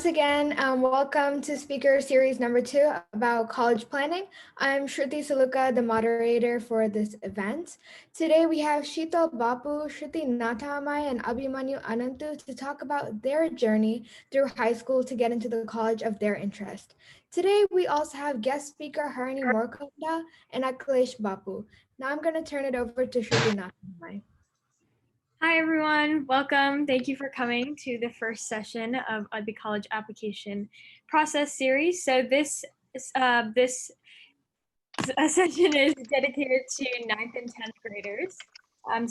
again, welcome to speaker series number 2 about college planning. I'm Shruti Saluka, the moderator for this event. Today we have Sheetal Bapu, Shruti Nathamai, and Abhimanyu Anantu to talk about their journey through high school to get into the college of their interest. Today we also have guest speaker Harini Morkonda and Akhilesh Bapu. Now I'm going to turn it over to Shruti Nathamai. Hi, everyone. Welcome. Thank you for coming to the first session of the college application process series. So this session is dedicated to 9th and 10th graders.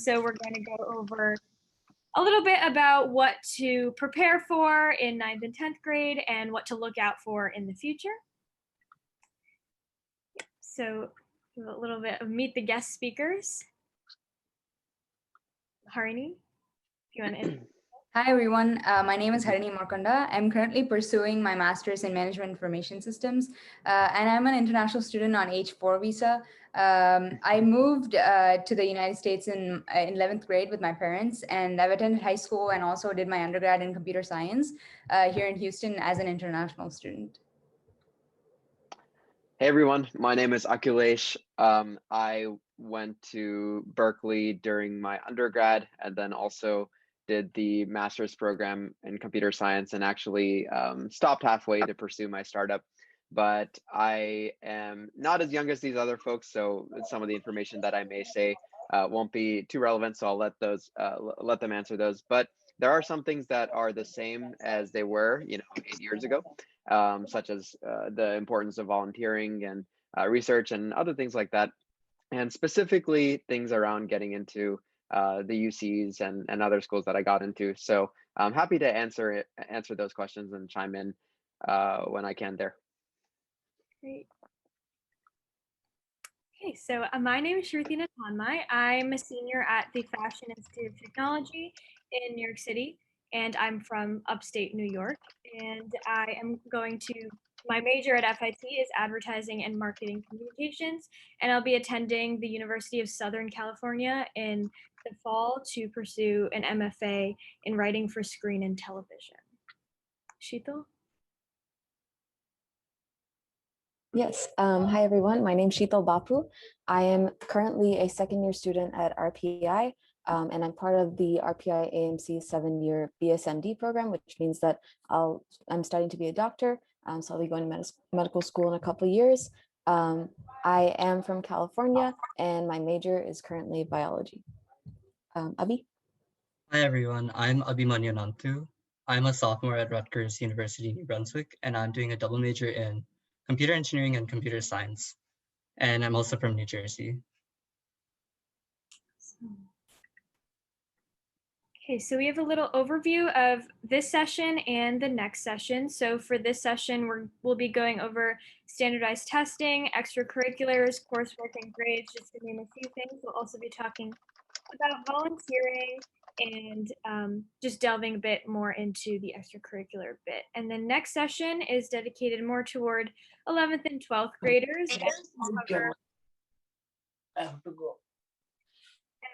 So we're going to go over a little bit about what to prepare for in 9th and 10th grade and what to look out for in the future. So a little bit of meet the guest speakers. Harini? Hi everyone, my name is Harini Morkonda. I'm currently pursuing my master's in management information systems, and I'm an international student on H4 visa. I moved to the United States in 11th grade with my parents, and I've attended high school and also did my undergrad in computer science here in Houston as an international student. Hey everyone, my name is Akhilesh. I went to Berkeley during my undergrad and then also did the master's program in computer science and actually stopped halfway to pursue my startup. But I am not as young as these other folks, so some of the information that I may say won't be too relevant, so I'll let them answer those. But there are some things that are the same as they were, 8 years ago, such as the importance of volunteering and research and other things like that, and specifically things around getting into the UCs and other schools that I got into. So I'm happy to answer those questions and chime in when I can there. Great. Okay, so my name is Shruti Nathamai. I'm a senior at the Fashion Institute of Technology in New York City, and I'm from upstate New York. And I am my major at FIT is Advertising and Marketing Communications, and I'll be attending the University of Southern California in the fall to pursue an MFA in Writing for Screen and Television. Sheetal? Yes. Hi, everyone. My name is Sheetal Bapu. I am currently a second-year student at RPI, and I'm part of the RPI AMC 7-year BSMD program, which means that I'm studying to be a doctor. So I'll be going to medical school in a couple of years. I am from California, and my major is currently biology. Abhi? Hi, everyone. I'm Abhimanyu Anantu. I'm a sophomore at Rutgers University, New Brunswick, and I'm doing a double major in computer engineering and computer science. And I'm also from New Jersey. Okay, so we have a little overview of this session and the next session. So for this session, we'll be going over standardized testing, extracurriculars, coursework, and grades, just to name a few things. We'll also be talking about volunteering and just delving a bit more into the extracurricular bit. And the next session is dedicated more toward 11th and 12th graders.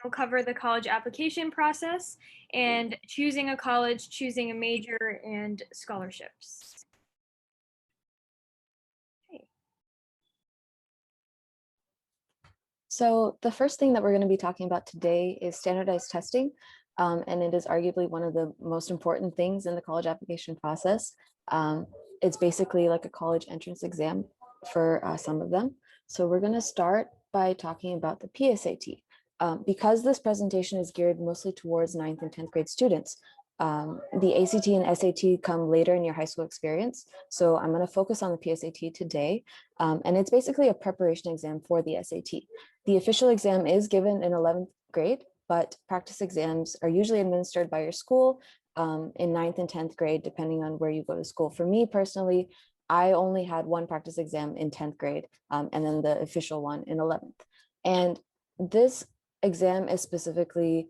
We'll cover the college application process and choosing a college, choosing a major, and scholarships. Okay. So the first thing that we're going to be talking about today is standardized testing. And it is arguably one of the most important things in the college application process. It's basically like a college entrance exam for some of them. So we're going to start by talking about the PSAT. Because this presentation is geared mostly towards 9th and 10th grade students, the ACT and SAT come later in your high school experience. So I'm going to focus on the PSAT today. And it's basically a preparation exam for the SAT. The official exam is given in 11th grade, but practice exams are usually administered by your school in 9th and 10th grade, depending on where you go to school. For me personally, I only had one practice exam in 10th grade and then the official one in 11th. And this exam is specifically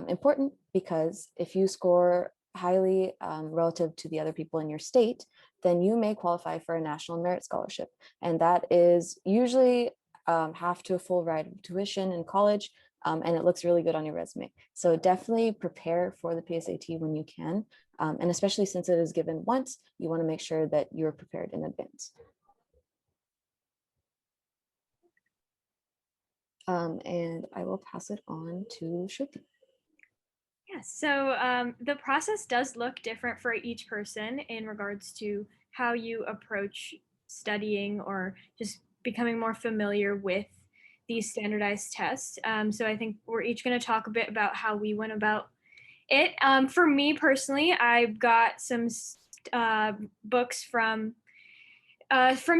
important because if you score highly relative to the other people in your state, then you may qualify for a national merit scholarship. And that is usually half to a full ride of tuition in college. and it looks really good on your resume. So definitely prepare for the PSAT when you can. And especially since it is given once, you want to make sure that you're prepared in advance. And I will pass it on to Shruti. Yeah, so the process does look different for each person in regards to how you approach studying or just becoming more familiar with these standardized tests. So I think we're each going to talk a bit about how we went about it. For me personally, I've got some books from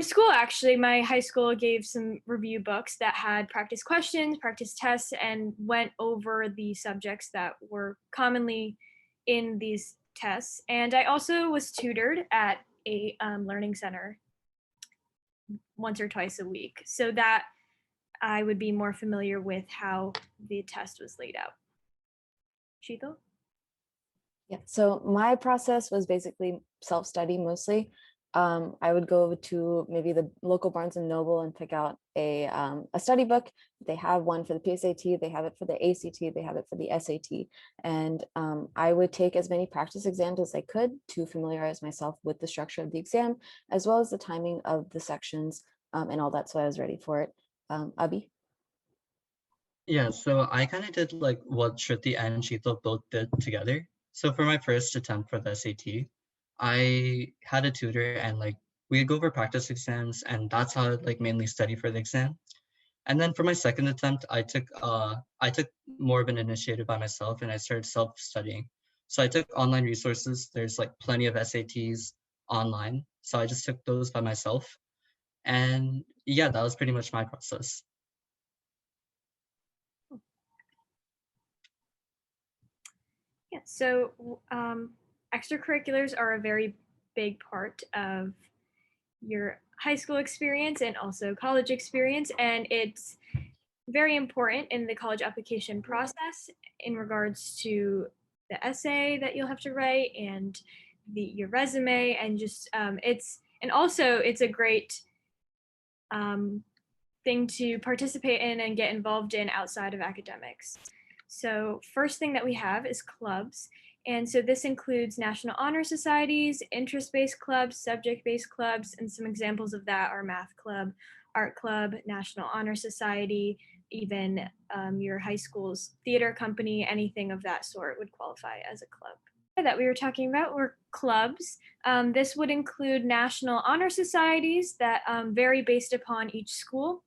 school. Actually, my high school gave some review books that had practice questions, practice tests, and went over the subjects that were commonly in these tests. And I also was tutored at a learning center once or twice a week, so that I would be more familiar with how the test was laid out. Sheetal? Yeah, so my process was basically self-study mostly. I would go to maybe the local Barnes and Noble and pick out a study book. They have one for the PSAT, they have it for the ACT, they have it for the SAT. And I would take as many practice exams as I could to familiarize myself with the structure of the exam, as well as the timing of the sections and all that. So I was ready for it. Abhi? Yeah, so I kind of did like what Shruti and Sheetal both did together. So for my first attempt for the SAT, I had a tutor and like we'd go over practice exams, and that's how I'd like mainly study for the exam. And then for my second attempt, I took more of an initiative by myself and I started self-studying. So I took online resources. There's like plenty of SATs online. So I just took those by myself. And yeah, that was pretty much my process. Yeah, so extracurriculars are a very big part of your high school experience and also college experience, and it's very important in the college application process in regards to the essay that you'll have to write and your resume, and just it's a great thing to participate in and get involved in outside of academics. So first thing that we have is clubs. And so this includes national honor societies, interest-based clubs, subject-based clubs, and some examples of that are math club, art club, national honor society, even your high school's theater company, anything of that sort would qualify as a club. That we were talking about were clubs. This would include national honor societies that vary based upon each school,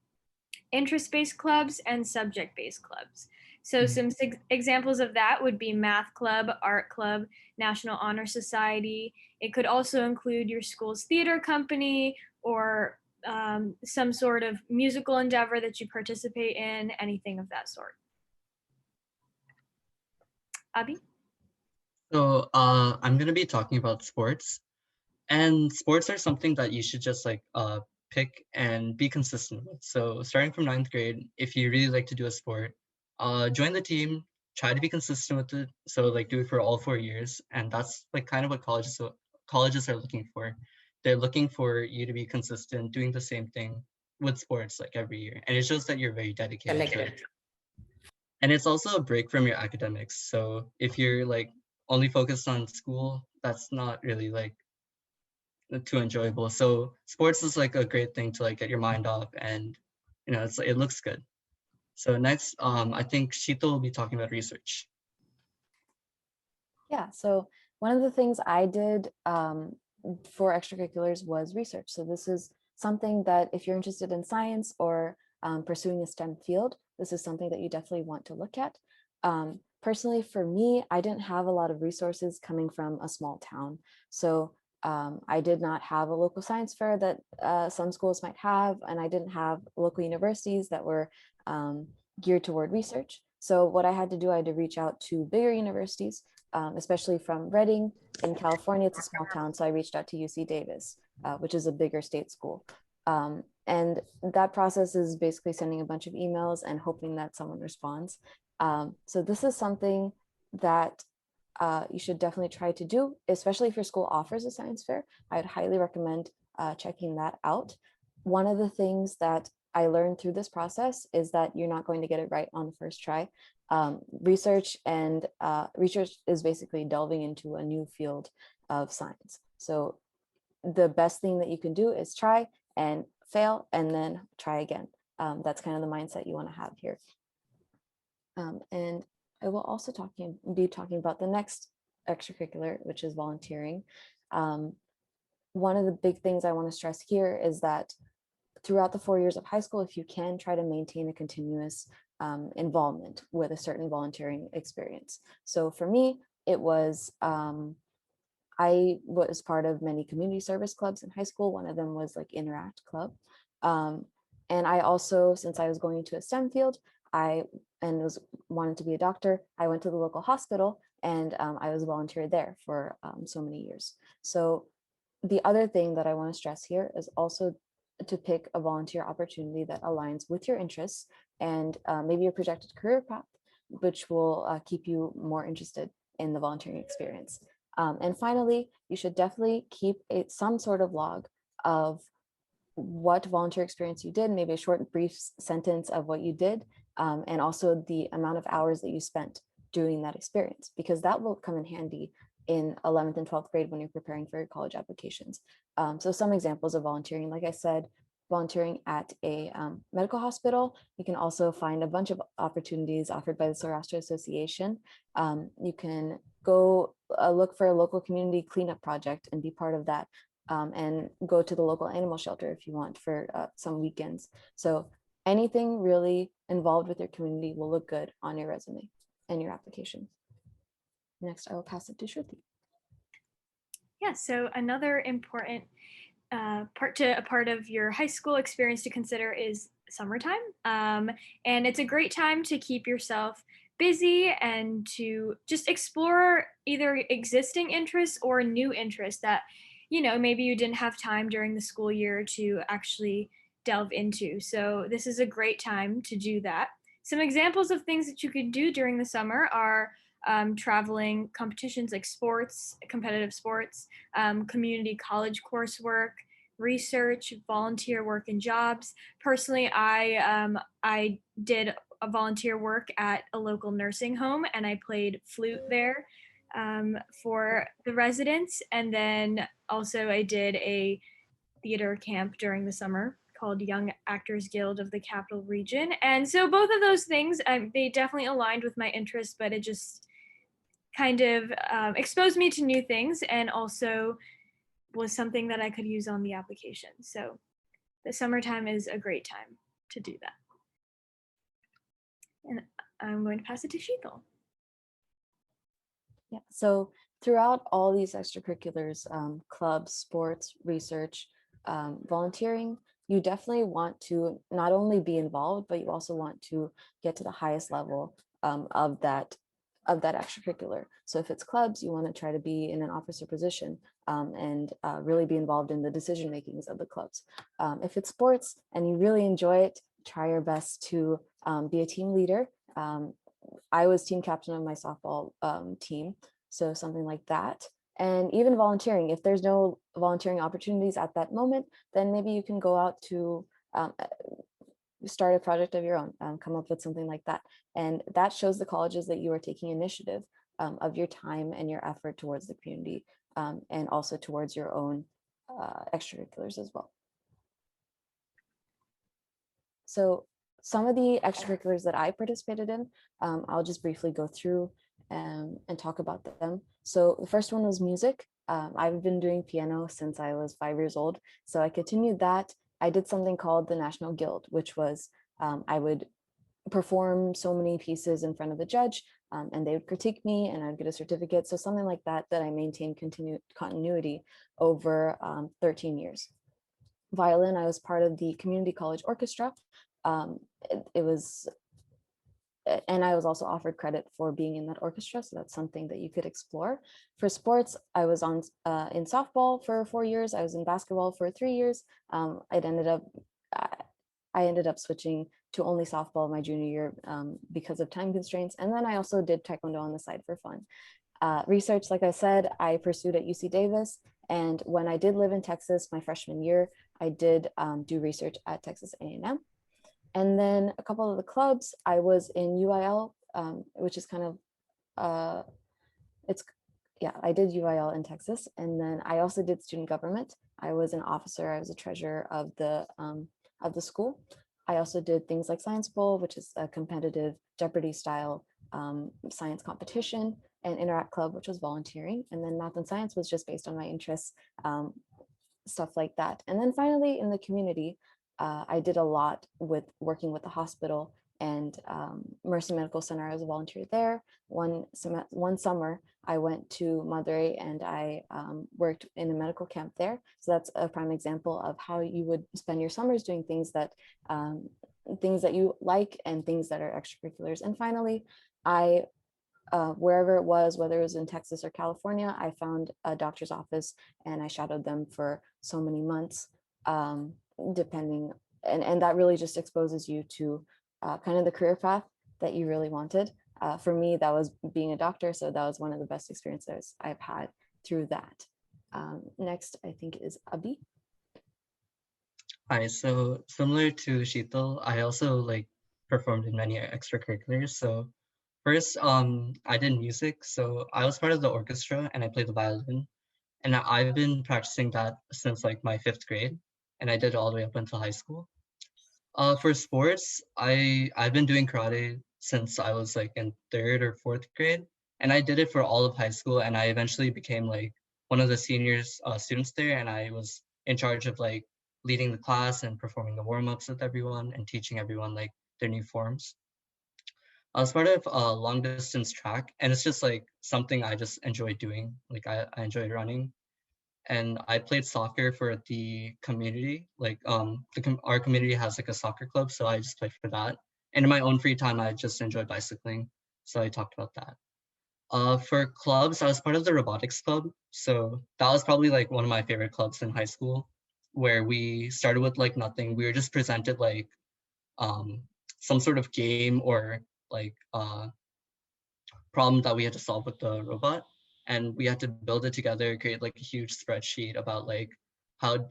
interest-based clubs, and subject-based clubs. So some examples of that would be math club, art club, national honor society. It could also include your school's theater company or some sort of musical endeavor that you participate in, anything of that sort. Abhi? So I'm gonna be talking about sports. And sports are something that you should just like pick and be consistent with. So starting from ninth grade, if you really like to do a sport, join the team, try to be consistent with it. So like do it for all 4 years. And that's like kind of what colleges are looking for. They're looking for you to be consistent, doing the same thing with sports like every year. And it shows that you're very dedicated to it. And it's also a break from your academics. So if you're like only focused on school, that's not really like too enjoyable. So sports is like a great thing to like get your mind off, and it looks good. So next, I think Shito will be talking about research. Yeah, so one of the things I did for extracurriculars was research. So this is something that if you're interested in science or pursuing a STEM field, this is something that you definitely want to look at. Personally, for me, I didn't have a lot of resources coming from a small town. So I did not have a local science fair that some schools might have, and I didn't have local universities that were geared toward research. So what I had to do, I had to reach out to bigger universities, especially from Reading in California. It's a small town, so I reached out to UC Davis, which is a bigger state school. And that process is basically sending a bunch of emails and hoping that someone responds. So this is something that you should definitely try to do, especially if your school offers a science fair. I'd highly recommend checking that out. One of the things that I learned through this process is that you're not going to get it right on the first try. Research is basically delving into a new field of science. So the best thing that you can do is try and fail and then try again. That's kind of the mindset you want to have here. And I will also be talking about the next extracurricular, which is volunteering. One of the big things I want to stress here is that throughout the 4 years of high school, if you can, try to maintain a continuous involvement with a certain volunteering experience. So for me, it was, I was part of many community service clubs in high school. One of them was like Interact Club. And I also, since I was going into a STEM field, wanted to be a doctor, I went to the local hospital and I was volunteered there for so many years. So the other thing that I want to stress here is also to pick a volunteer opportunity that aligns with your interests and maybe your projected career path, which will keep you more interested in the volunteering experience. And finally, you should definitely keep some sort of log of what volunteer experience you did, maybe a short, brief sentence of what you did, and also the amount of hours that you spent doing that experience, because that will come in handy in 11th and 12th grade when you're preparing for your college applications. So some examples of volunteering, like I said, volunteering at a medical hospital. You can also find a bunch of opportunities offered by the Sourashtra Association. You can go look for a local community cleanup project and be part of that, and go to the local animal shelter if you want for some weekends. So anything really involved with your community will look good on your resume and your application. Next, I will pass it to Shruti. Yeah, so another important part of your high school experience to consider is summertime. And it's a great time to keep yourself busy and to just explore either existing interests or new interests that, maybe you didn't have time during the school year to actually delve into. So this is a great time to do that. Some examples of things that you could do during the summer are traveling competitions like sports, competitive sports, community college coursework, research, volunteer work, and jobs. Personally, I did a volunteer work at a local nursing home, and I played flute there for the residents. And then also I did a theater camp during the summer called Young Actors Guild of the Capital Region. And so both of those things, they definitely aligned with my interests, but it just kind of exposed me to new things and also was something that I could use on the application. So the summertime is a great time to do that. And I'm going to pass it to Sheetal. Yeah, so throughout all these extracurriculars, clubs, sports, research, volunteering, you definitely want to not only be involved, but you also want to get to the highest level of that extracurricular. So if it's clubs, you want to try to be in an officer position and really be involved in the decision makings of the clubs. If it's sports and you really enjoy it, try your best to be a team leader. I was team captain of my softball team, so something like that. And even volunteering, if there's no volunteering opportunities at that moment, then maybe you can go out to start a project of your own, come up with something like that. And that shows the colleges that you are taking initiative of your time and your effort towards the community, and also towards your own extracurriculars as well. So some of the extracurriculars that I participated in, I'll just briefly go through and talk about them. So the first one was music. I've been doing piano since I was 5 years old. So I continued that. I did something called the National Guild, which was I would perform so many pieces in front of the judge, and they would critique me and I'd get a certificate. So something like that I maintained continuity over 13 years. Violin, I was part of the community college orchestra. It was, and I was also offered credit for being in that orchestra, so that's something that you could explore. For sports, I was on in softball for 4 years. I was in basketball for 3 years. I ended up switching to only softball my junior year because of time constraints, and then I also did taekwondo on the side for fun. Research, like I said, I pursued at UC Davis, and when I did live in Texas my freshman year, I did do research at Texas A&M. And then a couple of the clubs, I was in UIL, which is kind of, it's, yeah, I did UIL in Texas. And then I also did student government. I was an officer, I was a treasurer of the school. I also did things like Science Bowl, which is a competitive Jeopardy style science competition, and Interact Club, which was volunteering. And then Math and Science was just based on my interests, stuff like that. And then finally in the community, I did a lot with working with the hospital and Mercy Medical Center. I was a volunteer there. One summer, I went to Madurai and I worked in a medical camp there. So that's a prime example of how you would spend your summers doing things that you like and things that are extracurriculars. And finally, I wherever it was, whether it was in Texas or California, I found a doctor's office and I shadowed them for so many months, depending, and that really just exposes you to kind of the career path that you really wanted. For me, that was being a doctor, so that was one of the best experiences I've had through that. Next, I think is Abhi. Hi, so similar to Sheetal, I also like performed in many extracurriculars. So first, I did music. So I was part of the orchestra and I played the violin. And I've been practicing that since like my 5th grade, and I did it all the way up until high school. For sports, I've been doing karate since I was like in 3rd or 4th grade, and I did it for all of high school. And I eventually became like one of the seniors students there, and I was in charge of like leading the class and performing the warm ups with everyone and teaching everyone like their new forms. I was part of long distance track, and it's just like something I just enjoy doing. Like I enjoy running, and I played soccer for the community. Like our community has like a soccer club, so I just played for that. And in my own free time, I just enjoy bicycling, so I talked about that. For clubs, I was part of the robotics club, so that was probably like one of my favorite clubs in high school, where we started with like nothing. We were just presented like um, some sort of game or like problem that we had to solve with the robot, and we had to build it together, create like a huge spreadsheet about like how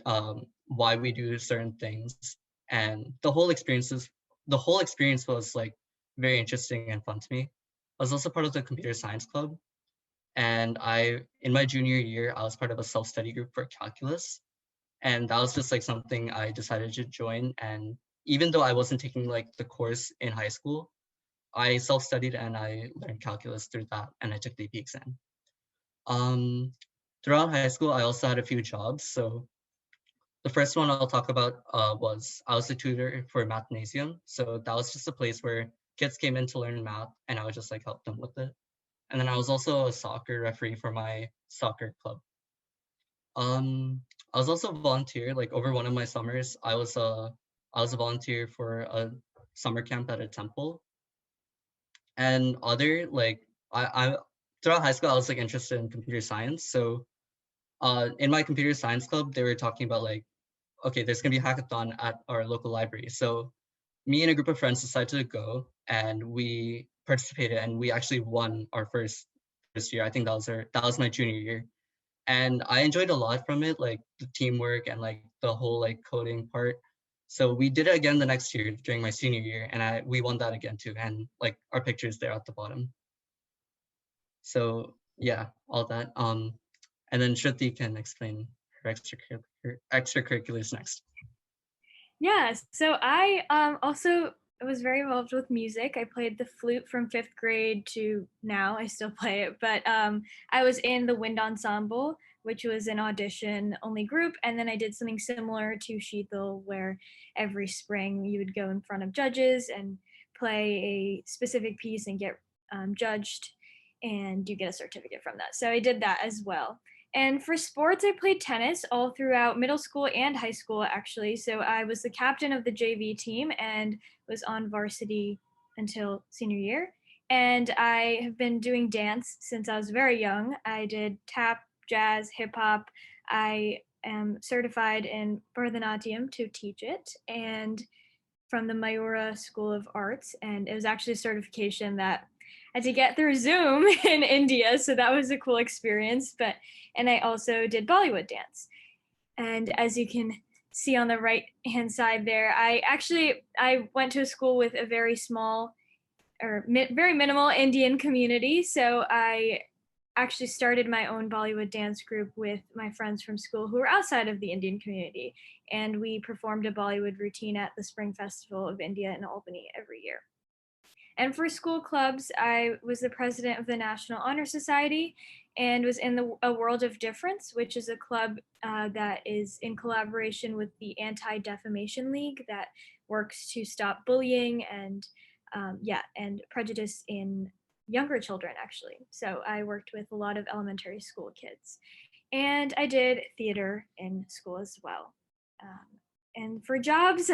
why we do certain things. And the whole experience was like very interesting and fun to me. I was also part of the computer science club, and I in my junior year I was part of a self-study group for calculus, and that was just like something I decided to join. And even though I wasn't taking like the course in high school, I self-studied and I learned calculus through that, and I took the AP exam. Um, Throughout high school, I also had a few jobs. So the first one I'll talk about was I was a tutor for Mathnasium. So that was just a place where kids came in to learn math, and I would just like help them with it. And then I was also a soccer referee for my soccer club. Um, I was also a volunteer. Like over one of my summers, I was a volunteer for a summer camp at a temple. And other like I throughout high school I was like interested in computer science. So in my computer science club they were talking about like, okay, there's gonna be a hackathon at our local library. So me and a group of friends decided to go, and we participated, and we actually won our first year. I think that was my junior year. And I enjoyed a lot from it, like the teamwork and like the whole like coding part. So we did it again the next year during my senior year, and we won that again too. And like our pictures there at the bottom. So yeah, all that. And then Shruti can explain her extracurriculars next. Yeah, so I also was very involved with music. I played the flute from 5th grade to now. I still play it, but I was in the wind ensemble, which was an audition only group, and then I did something similar to Sheetal, where every spring you would go in front of judges and play a specific piece and get judged, and you get a certificate from that. So I did that as well. And for sports, I played tennis all throughout middle school and high school, actually. So I was the captain of the JV team and was on varsity until senior year. And I have been doing dance since I was very young. I did tap, jazz, hip hop. I am certified in Bharatanatyam to teach it, and from the Mayura School of Arts. And it was actually a certification that I had to get through Zoom in India. So that was a cool experience. And I also did Bollywood dance. And as you can see on the right hand side there, I went to a school with a very small or very minimal Indian community. So I actually started my own Bollywood dance group with my friends from school who were outside of the Indian community. And we performed a Bollywood routine at the Spring Festival of India in Albany every year. And for school clubs, I was the president of the National Honor Society and was in a World of Difference, which is a club that is in collaboration with the Anti-Defamation League that works to stop bullying and and prejudice in younger children, actually. So I worked with a lot of elementary school kids. And I did theater in school as well. And for jobs,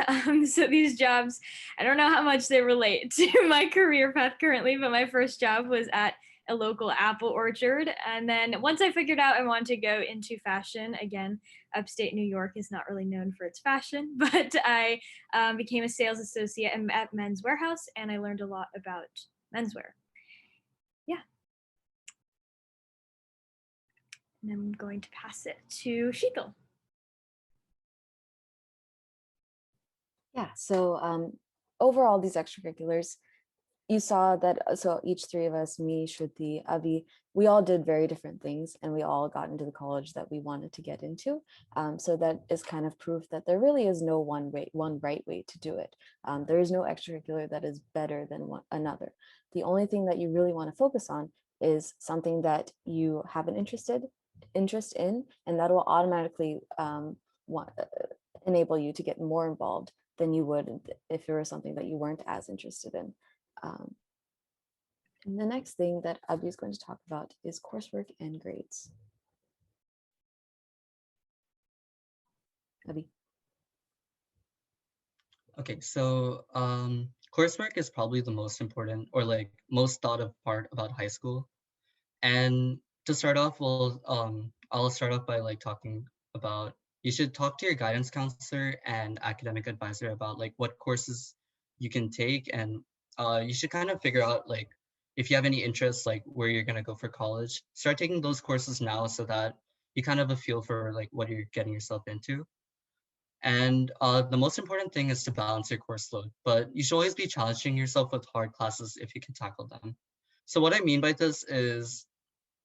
so these jobs, I don't know how much they relate to my career path currently, but my first job was at a local apple orchard. And then once I figured out I wanted to go into fashion, again, upstate New York is not really known for its fashion, but I became a sales associate at Men's Warehouse, and I learned a lot about menswear. Yeah. And I'm going to pass it to Sheetal. Yeah, so overall, these extracurriculars, you saw that, so each three of us, me, Shruti, Avi, we all did very different things and we all got into the college that we wanted to get into. So that is kind of proof that there really is no one right way to do it. There is no extracurricular that is better than another. The only thing that you really want to focus on is something that you have an interest in, and that will automatically enable you to get more involved than you would if it were something that you weren't as interested in. And the next thing that Abhi is going to talk about is coursework and grades. Abhi. Okay, so coursework is probably the most important or like most thought of part about high school. And to start off, I'll start off by like talking about you should talk to your guidance counselor and academic advisor about like what courses you can take, and you should kind of figure out like if you have any interests like where you're gonna go for college. Start taking those courses now so that you kind of have a feel for like what you're getting yourself into. And the most important thing is to balance your course load, but you should always be challenging yourself with hard classes if you can tackle them. So what I mean by this is,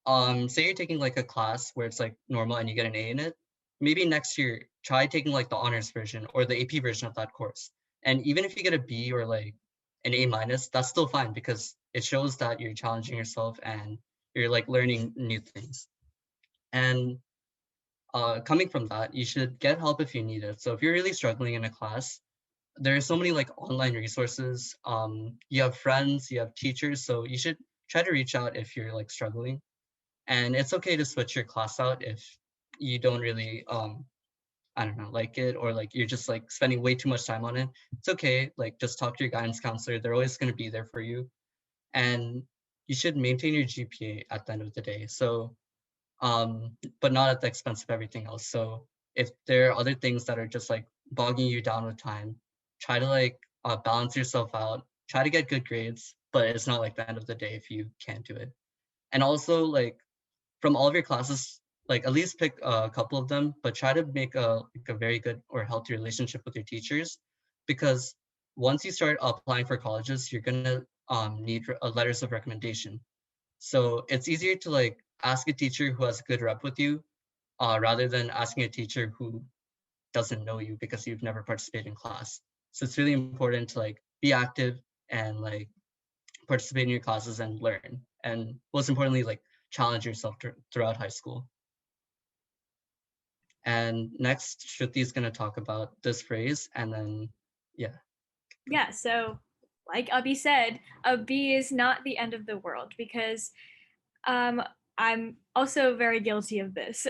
say you're taking like a class where it's like normal and you get an A in it, maybe next year try taking like the honors version or the AP version of that course. And even if you get a B or like an A minus, that's still fine because it shows that you're challenging yourself and you're like learning new things. And coming from that, you should get help if you need it. So if you're really struggling in a class, there are so many like online resources. You have friends, you have teachers, so you should try to reach out if you're like struggling. And it's okay to switch your class out if you don't really I don't know, like it, or like you're just like spending way too much time on it. It's okay, like just talk to your guidance counselor. They're always going to be there for you. And you should maintain your GPA at the end of the day. So but not at the expense of everything else. So if there are other things that are just like bogging you down with time, try to like balance yourself out, try to get good grades, but it's not like the end of the day if you can't do it. And also like from all of your classes, like at least pick a couple of them, but try to make like a very good or healthy relationship with your teachers, because once you start applying for colleges, you're gonna need letters of recommendation. So it's easier to like ask a teacher who has a good rep with you, rather than asking a teacher who doesn't know you because you've never participated in class. So it's really important to like be active and like participate in your classes and learn. And most importantly, like challenge yourself throughout high school. And next, Shruti is going to talk about this phrase, and then, yeah. Yeah, so like Abhi said, a B is not the end of the world, because I'm also very guilty of this.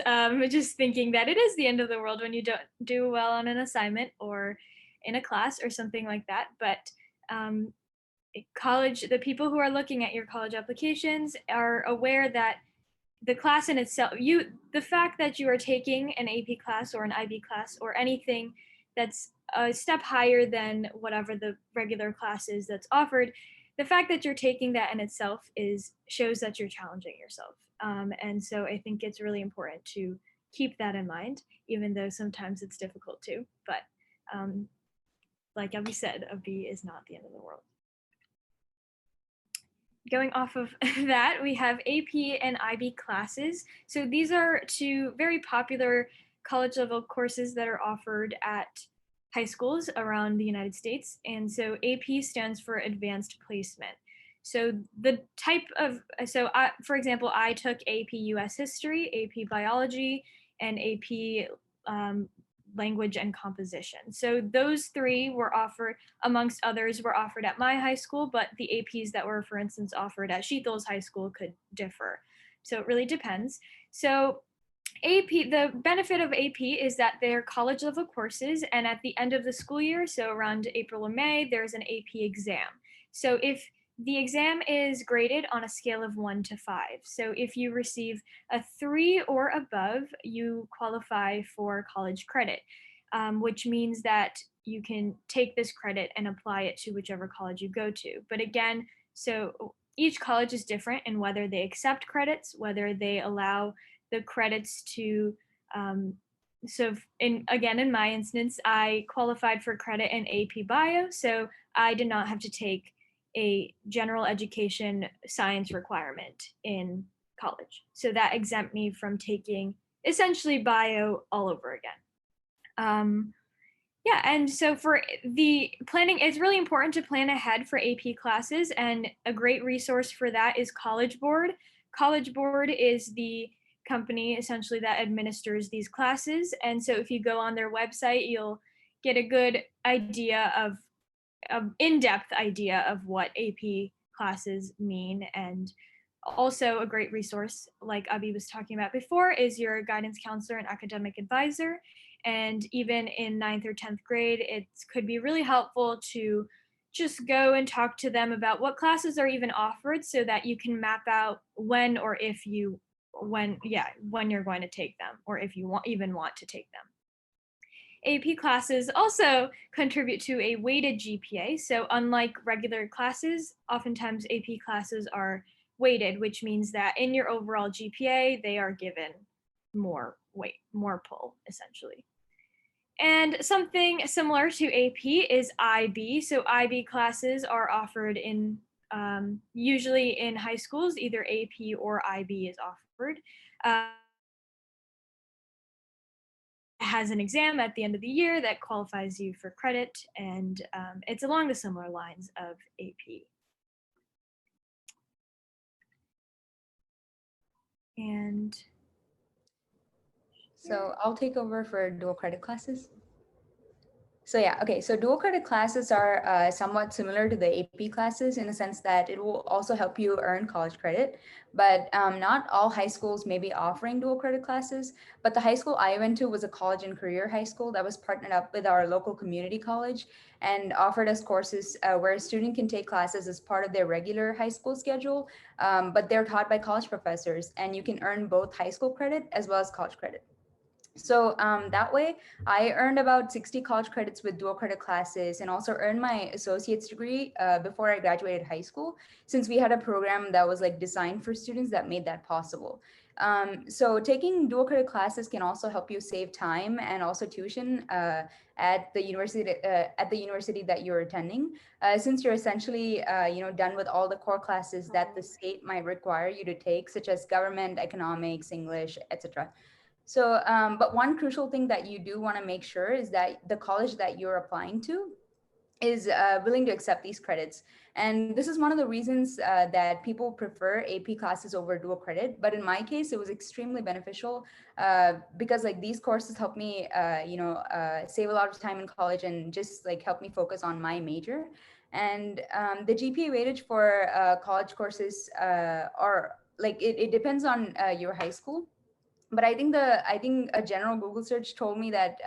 Just thinking that it is the end of the world when you don't do well on an assignment or in a class or something like that. But college, the people who are looking at your college applications are aware that the class in itself, the fact that you are taking an AP class or an IB class or anything that's a step higher than whatever the regular class is that's offered, the fact that you're taking that in itself shows that you're challenging yourself. And so I think it's really important to keep that in mind, even though sometimes it's difficult to. But like Abby said, a B is not the end of the world. Going off of that, we have AP and IB classes. So these are two very popular college level courses that are offered at high schools around the United States. And so AP stands for Advanced Placement. So the type of, for example, I took AP US History, AP Biology, and AP Language and Composition. So those three were offered, amongst others, were offered at my high school, but the APs that were, for instance, offered at Sheethal's high school could differ. So it really depends. So AP, the benefit of AP is that they're college level courses, and at the end of the school year, so around April or May, there's an AP exam. So if the exam is graded on a scale of 1 to 5. So if you receive a 3 or above, you qualify for college credit, which means that you can take this credit and apply it to whichever college you go to. But again, so each college is different in whether they accept credits, whether they allow the credits to in my instance, I qualified for credit in AP Bio, so I did not have to take a general education science requirement in college. So that exempt me from taking essentially bio all over again. Yeah, and so for the planning, it's really important to plan ahead for AP classes, and a great resource for that is College Board. College Board is the company essentially that administers these classes, and so if you go on their website, you'll get a good idea of in-depth idea of what AP classes mean. And also a great resource, like Abby was talking about before, is your guidance counselor and academic advisor. And even in 9th or 10th grade, it could be really helpful to just go and talk to them about what classes are even offered, so that you can map out when you're going to take them, or if you even want to take them. AP classes also contribute to a weighted GPA. So unlike regular classes, oftentimes AP classes are weighted, which means that in your overall GPA, they are given more weight, more pull, essentially. And something similar to AP is IB. So IB classes are offered in usually in high schools, either AP or IB is offered. Has an exam at the end of the year that qualifies you for credit, and it's along the similar lines of AP. And So I'll take over for dual credit classes. So yeah, okay. So dual credit classes are somewhat similar to the AP classes in the sense that it will also help you earn college credit, but not all high schools may be offering dual credit classes. But the high school I went to was a college and career high school that was partnered up with our local community college and offered us courses where a student can take classes as part of their regular high school schedule, but they're taught by college professors, and you can earn both high school credit as well as college credit. So that way, I earned about 60 college credits with dual credit classes, and also earned my associate's degree before I graduated high school, since we had a program that was like designed for students that made that possible. So taking dual credit classes can also help you save time and also tuition at the university that you're attending, since you're essentially done with all the core classes that the state might require you to take, such as government, economics, English, etc. So, but one crucial thing that you do want to make sure is that the college that you're applying to is willing to accept these credits. And this is one of the reasons that people prefer AP classes over dual credit. But in my case, it was extremely beneficial because like these courses helped me, save a lot of time in college and just like help me focus on my major. And the GPA weightage for college courses are like, it depends on your high school, but I think a general Google search told me that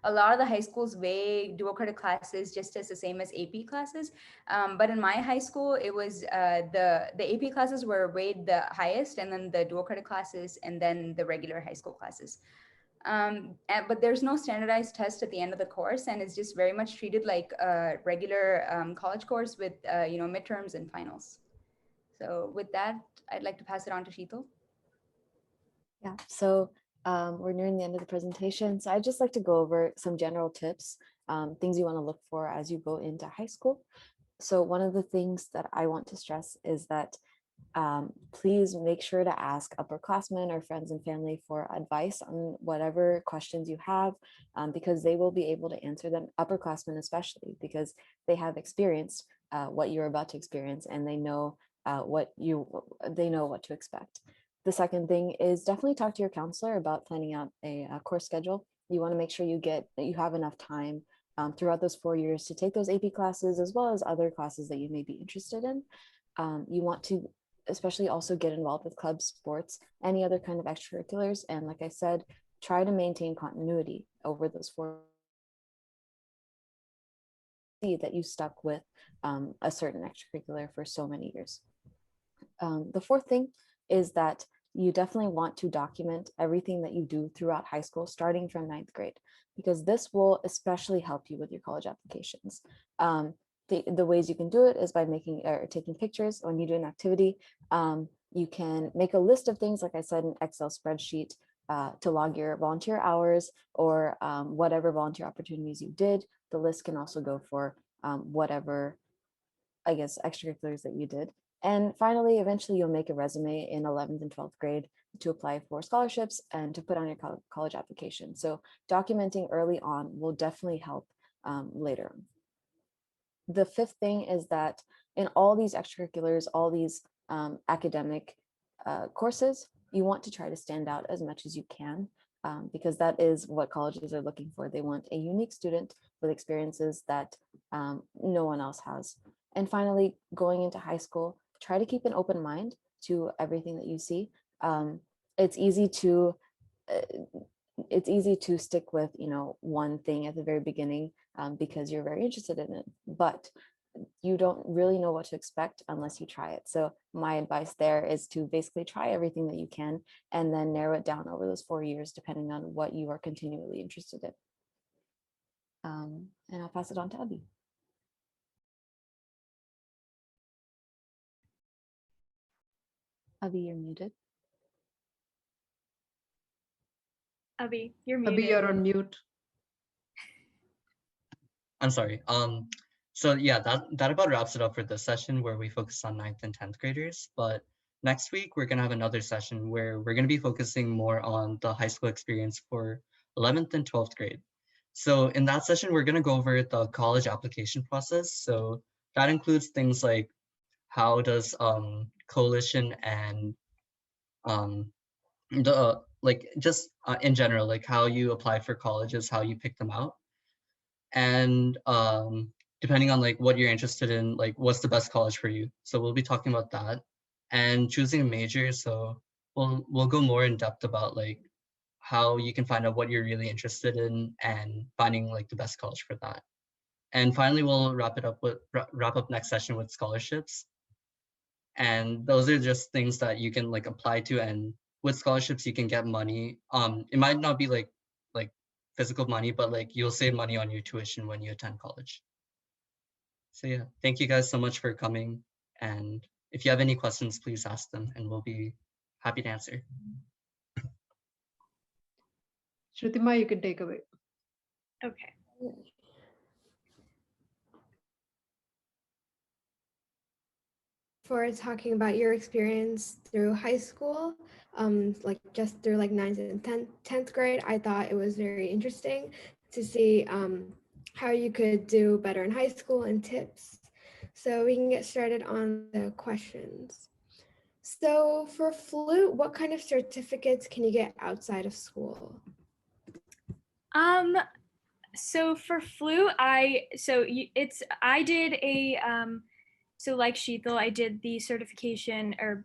a lot of the high schools weigh dual credit classes just as the same as AP classes. But in my high school, it was the AP classes were weighed the highest, and then the dual credit classes, and then the regular high school classes. But there's no standardized test at the end of the course, and it's just very much treated like a regular college course with midterms and finals. So with that, I'd like to pass it on to Sheetal. Yeah, so We're nearing the end of the presentation, so I'd just like to go over some general tips, things you want to look for as you go into high school. So one of the things that I want to stress is that please make sure to ask upperclassmen or friends and family for advice on whatever questions you have, because they will be able to answer them, upperclassmen especially, because they have experienced what you're about to experience, and they know they know what to expect. The second thing is definitely talk to your counselor about planning out a course schedule. You want to make sure you have enough time throughout those 4 years to take those AP classes as well as other classes that you may be interested in. You want to especially also get involved with clubs, sports, any other kind of extracurriculars. And like I said, try to maintain continuity over those 4 that you stuck with a certain extracurricular for so many years. The fourth thing is that you definitely want to document everything that you do throughout high school, starting from 9th grade, because this will especially help you with your college applications. The ways you can do it is by making or taking pictures when you do an activity. You can make a list of things, like I said, an Excel spreadsheet to log your volunteer hours or whatever volunteer opportunities you did. The list can also go for whatever, I guess, extracurriculars that you did. And finally, eventually you'll make a resume in 11th and 12th grade to apply for scholarships and to put on your college application. So documenting early on will definitely help later on. The fifth thing is that in all these extracurriculars, all these academic courses, you want to try to stand out as much as you can, because that is what colleges are looking for. They want a unique student with experiences that no one else has. And finally, going into high school, try to keep an open mind to everything that you see. It's easy to stick with, one thing at the very beginning because you're very interested in it, but you don't really know what to expect unless you try it. So my advice there is to basically try everything that you can and then narrow it down over those 4 years, depending on what you are continually interested in. And I'll pass it on to Abby. Abby, you're muted. Abby, you're muted. Abby, you're on mute. I'm sorry. So yeah, that about wraps it up for this session where we focus on 9th and 10th graders. But next week we're gonna have another session where we're gonna be focusing more on the high school experience for 11th and 12th grade. So in that session, we're gonna go over the college application process. So that includes things like how does coalition and the like just in general, like how you apply for colleges, how you pick them out, and depending on like what you're interested in, like what's the best college for you. So we'll be talking about that and choosing a major. So we'll go more in depth about like how you can find out what you're really interested in and finding like the best college for that. And finally, we'll wrap up next session with scholarships. And those are just things that you can like apply to, and with scholarships you can get money. It might not be like physical money, but like you'll save money on your tuition when you attend college. So yeah, thank you guys so much for coming, and if you have any questions, please ask them and we'll be happy to answer. Shrutima, you can take away. Okay. For talking about your experience through high school, like just through like 9th and 10th grade. I thought it was very interesting to see how you could do better in high school and tips. So we can get started on the questions. So for flute, what kind of certificates can you get outside of school? So for flute, I did a so like Sheetal, I did the certification or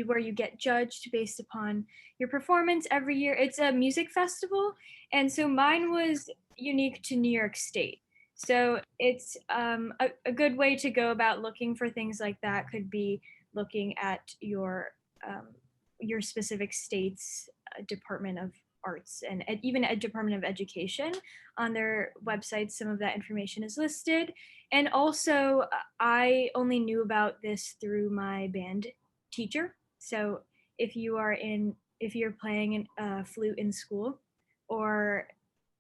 where you get judged based upon your performance every year. It's a music festival, and so mine was unique to New York State. So it's a good way to go about looking for things like that could be looking at your specific state's Department of Arts and even a Department of Education. On their website, some of that information is listed. And also, I only knew about this through my band teacher. So if if you're playing a flute in school, or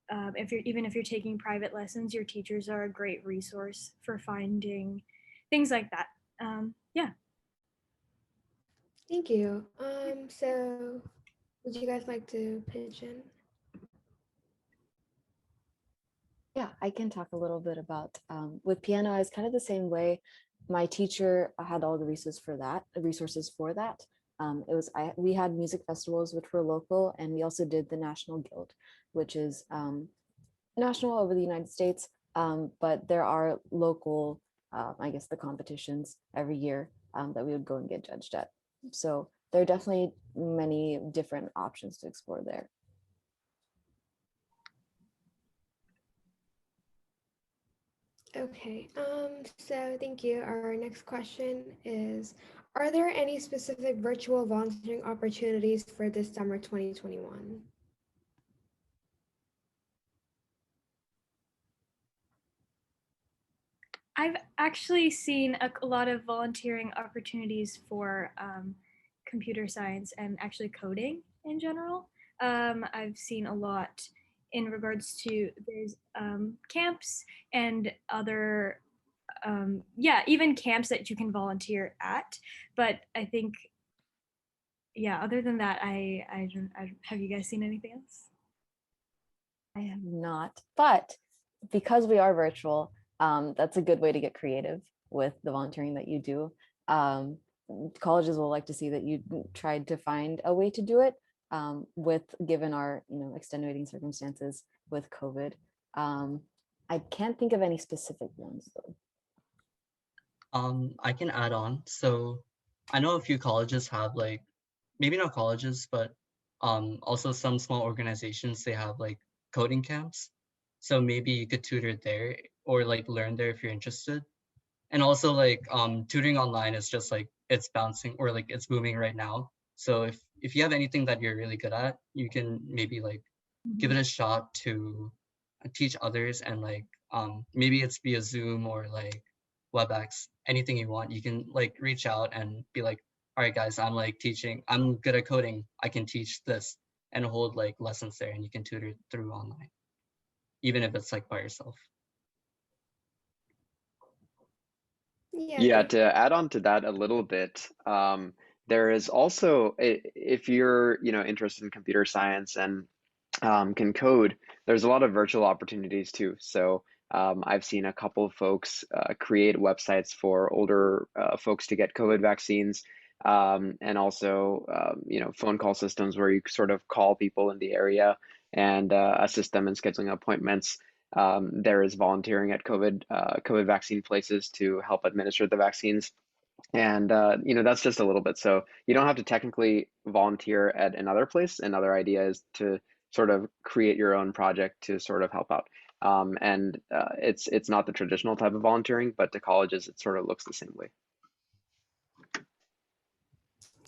if you're taking private lessons, your teachers are a great resource for finding things like that. Yeah. Thank you. So would you guys like to pitch in? Yeah, I can talk a little bit about with piano. It's kind of the same way. My teacher had all the resources for that. We had music festivals which were local, and we also did the National Guild, which is national over the United States. But there are local, I guess, the competitions every year that we would go and get judged at. So there are definitely many different options to explore there. Okay, so thank you. Our next question is, are there any specific virtual volunteering opportunities for this summer 2021? I've actually seen a lot of volunteering opportunities for computer science and actually coding in general. I've seen a lot in regards to there's camps and other yeah, even camps that you can volunteer at. But I think, yeah, other than that, I don't have you guys seen anything else? I have not, but because we are virtual, that's a good way to get creative with the volunteering that you do. Colleges will like to see that you tried to find a way to do it with given our extenuating circumstances with COVID. I can't think of any specific ones though. I can add on. So I know a few colleges have like, maybe not colleges, but also some small organizations, they have like coding camps. So maybe you could tutor there or like learn there if you're interested. And also like tutoring online is just like it's bouncing or like it's booming right now. So if you have anything that you're really good at, you can maybe like give it a shot to teach others, and like maybe it's via Zoom or like WebEx, anything you want. You can like reach out and be like, all right guys, I'm like teaching, I'm good at coding, I can teach this, and hold like lessons there, and you can tutor through online, even if it's like by yourself. Yeah, Yeah, to add on to that a little bit, there is also, if you're, interested in computer science and can code, there's a lot of virtual opportunities too. So I've seen a couple of folks create websites for older folks to get COVID vaccines, and also, phone call systems where you sort of call people in the area and assist them in scheduling appointments. There is volunteering at COVID vaccine places to help administer the vaccines. And that's just a little bit. So you don't have to technically volunteer at another place. Another idea is to sort of create your own project to sort of help out. And it's not the traditional type of volunteering, but to colleges it sort of looks the same way.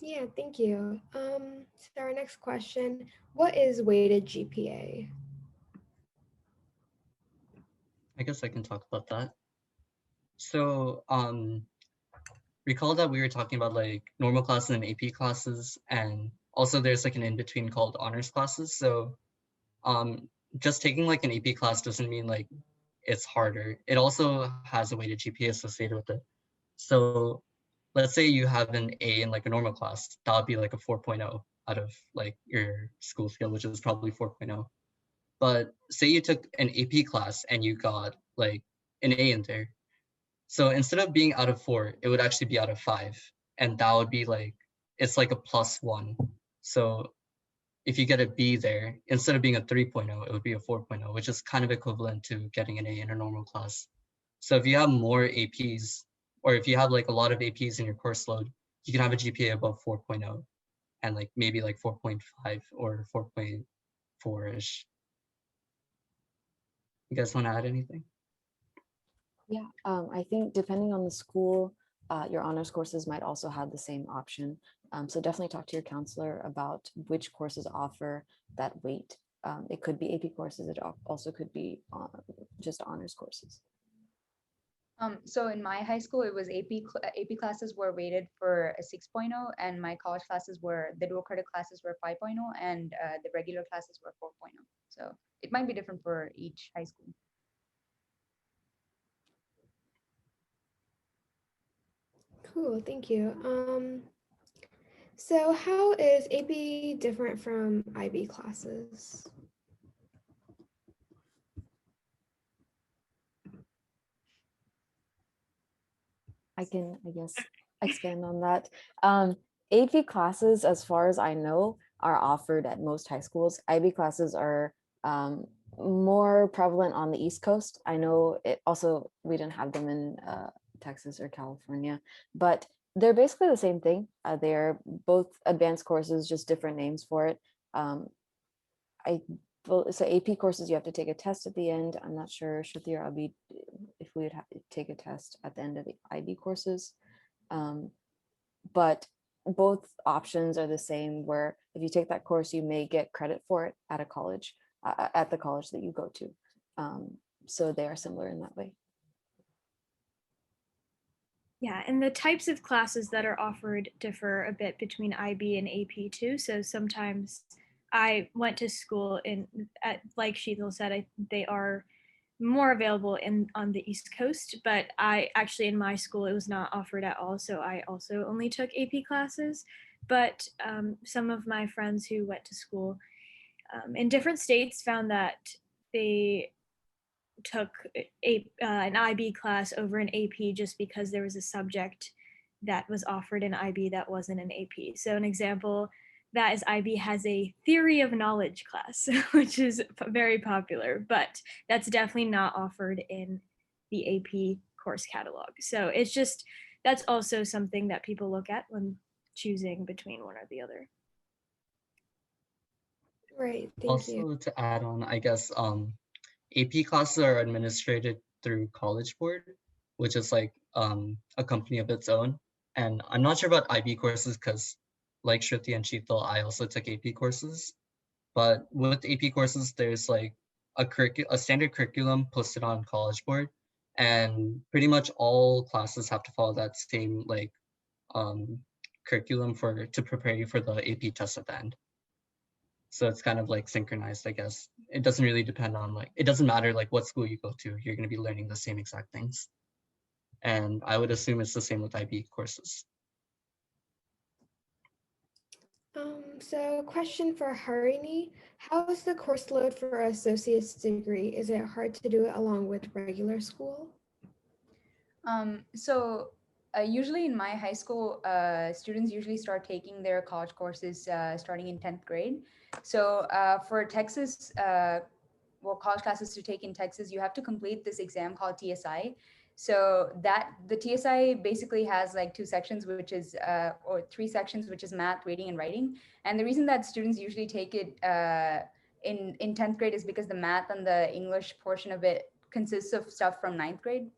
yeah, thank you. So our next question, what is weighted GPA? I guess I can talk about that. So recall that we were talking about like normal classes and AP classes, and also there's like an in-between called honors classes. So just taking like an AP class doesn't mean like it's harder. It also has a weighted GPA associated with it. So let's say you have an A in like a normal class, that would be like a 4.0 out of like your school scale, which is probably 4.0. But say you took an AP class and you got like an A in there. So instead of being out of 4, it would actually be out of 5. And that would be like, it's like a +1. So if you get a B there, instead of being a 3.0, it would be a 4.0, which is kind of equivalent to getting an A in a normal class. So if you have more APs, or if you have like a lot of APs in your course load, you can have a GPA above 4.0 and like maybe like 4.5 or 4.4-ish. You guys want to add anything? Yeah, I think depending on the school, your honors courses might also have the same option. So definitely talk to your counselor about which courses offer that weight. It could be AP courses, it also could be just honors courses. So in my high school, it was AP classes were rated for a 6.0, and my college classes were the dual credit classes were 5.0, and the regular classes were 4.0. So it might be different for each high school. Cool, thank you. So how is AP different from IB classes? I can, I guess, expand on that. AP classes, as far as I know, are offered at most high schools. IB classes are more prevalent on the East Coast. I know it also, we didn't have them in Texas or California, but they're basically the same thing. They're both advanced courses, just different names for it. I so AP courses, you have to take a test at the end. I'm not sure, Shruti or Abhi, if we would have to take a test at the end of the IB courses. But both options are the same, where if you take that course, you may get credit for it at a college, at the college that you go to. So they are similar in that way. Yeah, and the types of classes that are offered differ a bit between IB and AP too. So sometimes I went to school like Sheetal said, they are more available on the East Coast, but I actually in my school it was not offered at all. So I also only took AP classes. But some of my friends who went to school in different states found that they took an IB class over an AP just because there was a subject that was offered in IB that wasn't an AP. So an example that is IB has a theory of knowledge class, which is very popular, but that's definitely not offered in the AP course catalog. So it's just that's also something that people look at when choosing between one or the other. Right, thank you. Also, to add on, I guess AP classes are administered through College Board, which is like a company of its own. And I'm not sure about IB courses because, like Shruti and Sheetal, I also took AP courses. But with AP courses, there's like a standard curriculum posted on College Board, and pretty much all classes have to follow that same like um, curriculum for to prepare you for the AP test at the end. So it's kind of like synchronized, I guess. It doesn't really depend on like, it doesn't matter like what school you go to, you're going to be learning the same exact things. And I would assume it's the same with IB courses. So question for Harini, how is the course load for associate's degree? Is it hard to do it along with regular school? So usually in my high school, students usually start taking their college courses starting in 10th grade. So for Texas, well, college classes to take in Texas, you have to complete this exam called TSI. So that the TSI basically has like two sections, which is or three sections, which is math, reading, and writing. And the reason that students usually take it in 10th grade is because the math and the English portion of it consists of stuff from ninth grade,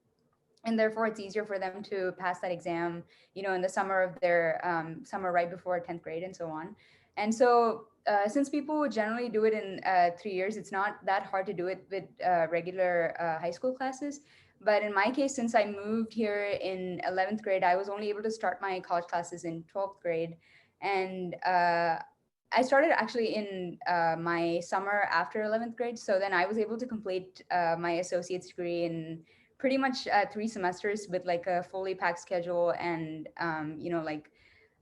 and therefore it's easier for them to pass that exam, you know, in the summer of their summer right before 10th grade and so on. And so since people generally do it in 3 years, it's not that hard to do it with regular high school classes. But in my case, since I moved here in 11th grade, I was only able to start my college classes in 12th grade. And I started actually in my summer after 11th grade. So then I was able to complete my associate's degree in pretty much 3 semesters with like a fully packed schedule, and you know, like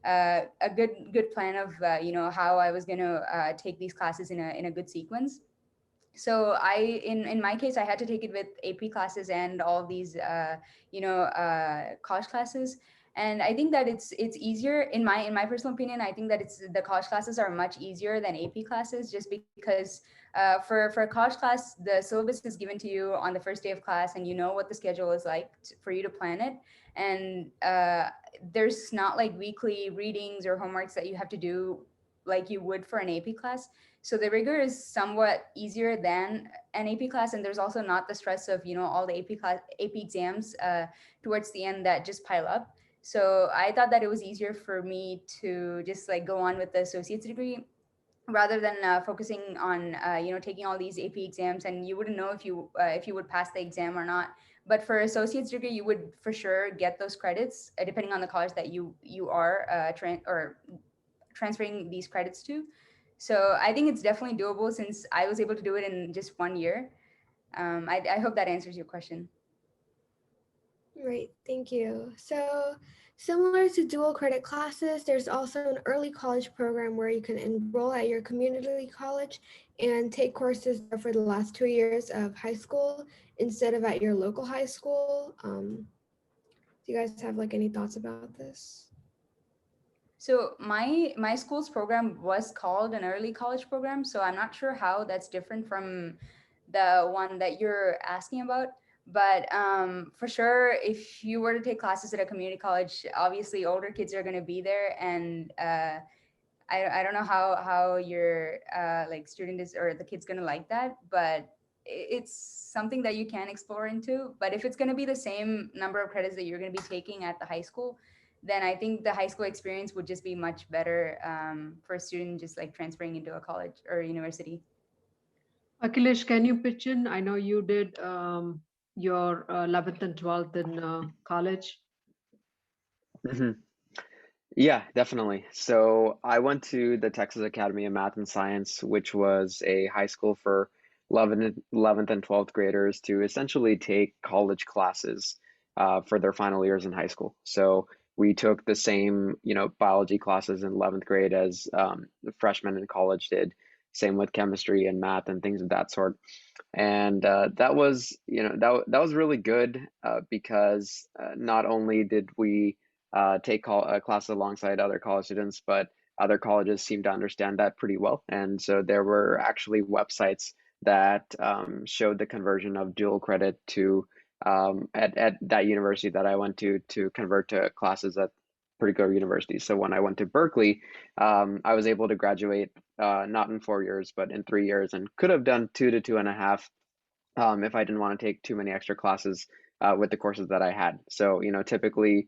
a good plan of you know, how I was going to take these classes in a good sequence. So in my case, I had to take it with AP classes and all these you know, college classes. And I think that it's easier in my personal opinion. I think that it's the college classes are much easier than AP classes, just because for a college class, the syllabus is given to you on the first day of class, and you know what the schedule is like for you to plan it. And there's not like weekly readings or homeworks that you have to do like you would for an AP class. So the rigor is somewhat easier than an AP class, and there's also not the stress of, you know, all the AP exams towards the end that just pile up. So I thought that it was easier for me to just like go on with the associate's degree rather than focusing on you know, taking all these AP exams, and you wouldn't know if you would pass the exam or not But for associate's degree, you would for sure get those credits depending on the college that you are transferring these credits to. So I think it's definitely doable since I was able to do it in just 1 year. I hope that answers your question. Right, thank you. So, similar to dual credit classes, there's also an early college program where you can enroll at your community college and take courses there for the last 2 years of high school instead of at your local high school. Do you guys have like any thoughts about this? So my school's program was called an early college program, so I'm not sure how that's different from the one that you're asking about. But for sure, if you were to take classes at a community college, obviously older kids are going to be there, and I don't know how your like student is or the kid's gonna like that, but it's something that you can explore into. But if it's gonna be the same number of credits that you're gonna be taking at the high school, then I think the high school experience would just be much better for a student just like transferring into a college or university. Akhilesh, can you pitch in? I know you did your 11th and 12th in college. Mhm. Yeah, definitely. So I went to the Texas Academy of Math and Science, which was a high school for 11th and 12th graders to essentially take college classes for their final years in high school. So we took the same, biology classes in 11th grade as the freshmen in college did. Same with chemistry and math and things of that sort. And that was, that was really good because not only did we take classes alongside other college students, but other colleges seemed to understand that pretty well. And so there were actually websites that showed the conversion of dual credit to at that university that I went to convert to classes at pretty good universities. So when I went to Berkeley, I was able to graduate not in 4 years, but in 3 years, and could have done 2 to 2.5 if I didn't want to take too many extra classes with the courses that I had. So, typically,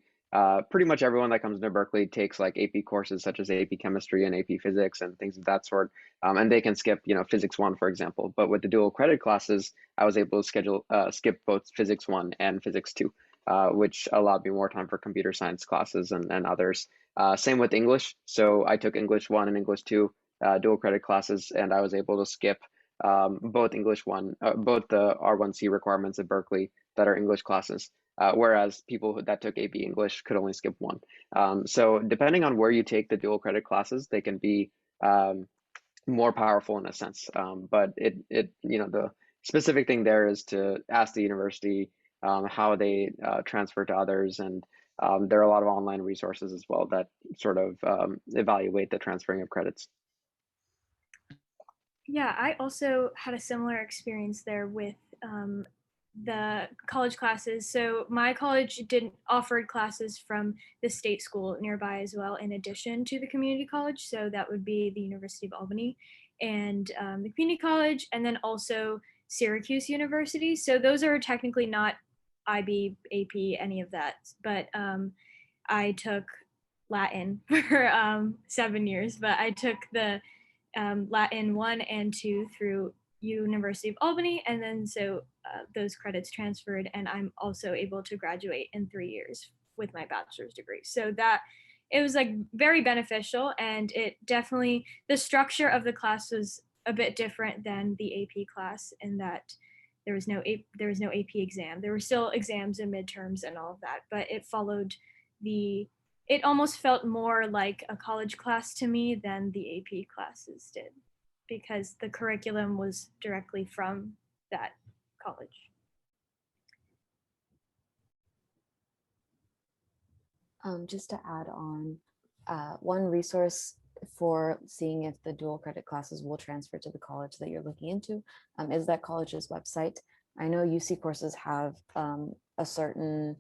pretty much everyone that comes to Berkeley takes like AP courses such as AP chemistry and AP physics and things of that sort. And they can skip, physics one, for example. But with the dual credit classes, I was able to skip both physics one and physics two, which allowed me more time for computer science classes and others. Same with English. So I took English one and English two dual credit classes, and I was able to skip both both the R1C requirements at Berkeley that are English classes, whereas people that took AP English could only skip one. So depending on where you take the dual credit classes, they can be more powerful in a sense. But the specific thing there is to ask the university how they transfer to others, and there are a lot of online resources as well that sort of evaluate the transferring of credits. Yeah, I also had a similar experience there with the college classes. So my college didn't offered classes from the state school nearby as well, in addition to the community college. So that would be the University of Albany and the community college, and then also Syracuse University. So those are technically not IB, AP, any of that. But I took Latin for 7 years, but I took the Latin 1 and 2 through University of Albany, and then so those credits transferred, and I'm also able to graduate in 3 years with my bachelor's degree. So that it was like very beneficial, and it definitely, the structure of the class was a bit different than the AP class in that there was no AP exam. There were still exams and midterms and all of that, but it followed the it almost felt more like a college class to me than the AP classes did, because the curriculum was directly from that college. Just to add on, one resource for seeing if the dual credit classes will transfer to the college that you're looking into is that college's website. I know UC courses have a certain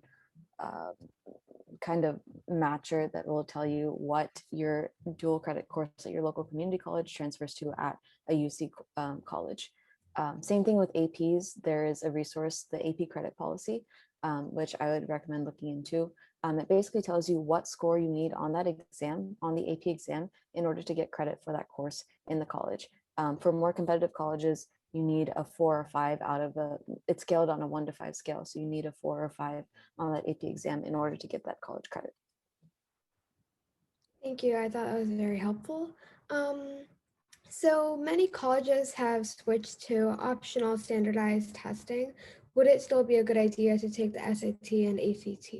kind of matcher that will tell you what your dual credit course at your local community college transfers to at a UC college. Same thing with APs. There is a resource, the AP credit policy, which I would recommend looking into. It basically tells you what score you need on that exam, on the AP exam, in order to get credit for that course in the college. For more competitive colleges, you need a 4 or 5 out of it's scaled on a 1 to 5 scale. So you need a 4 or 5 on that AP exam in order to get that college credit. Thank you. I thought that was very helpful. So many colleges have switched to optional standardized testing. Would it still be a good idea to take the SAT and ACT?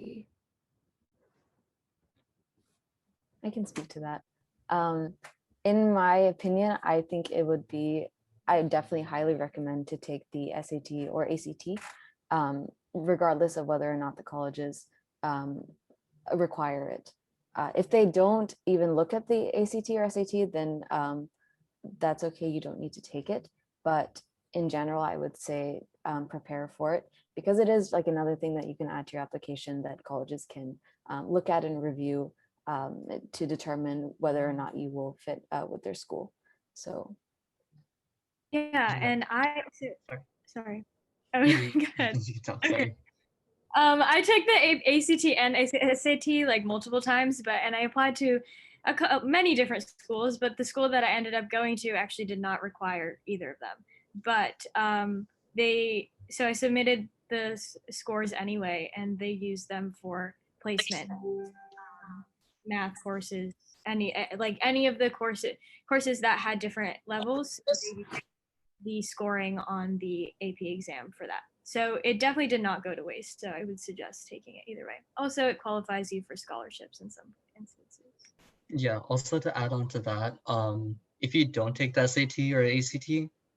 I can speak to that. In my opinion, I think it would be, I definitely highly recommend to take the SAT or ACT, regardless of whether or not the colleges require it. If they don't even look at the ACT or SAT, then that's okay, you don't need to take it. But in general, I would say prepare for it, because it is like another thing that you can add to your application that colleges can look at and review to determine whether or not you will fit with their school. So Yeah, and sorry. Oh, good. Sorry. I took the ACT and SAT like multiple times, and I applied to many different schools, but the school that I ended up going to actually did not require either of them. But so I submitted the scores anyway, and they used them for placement, math courses, any of the courses that had different levels. They used the scoring on the AP exam for that. So it definitely did not go to waste. So I would suggest taking it either way. Also, it qualifies you for scholarships in some instances. Yeah, also to add on to that, if you don't take the SAT or ACT,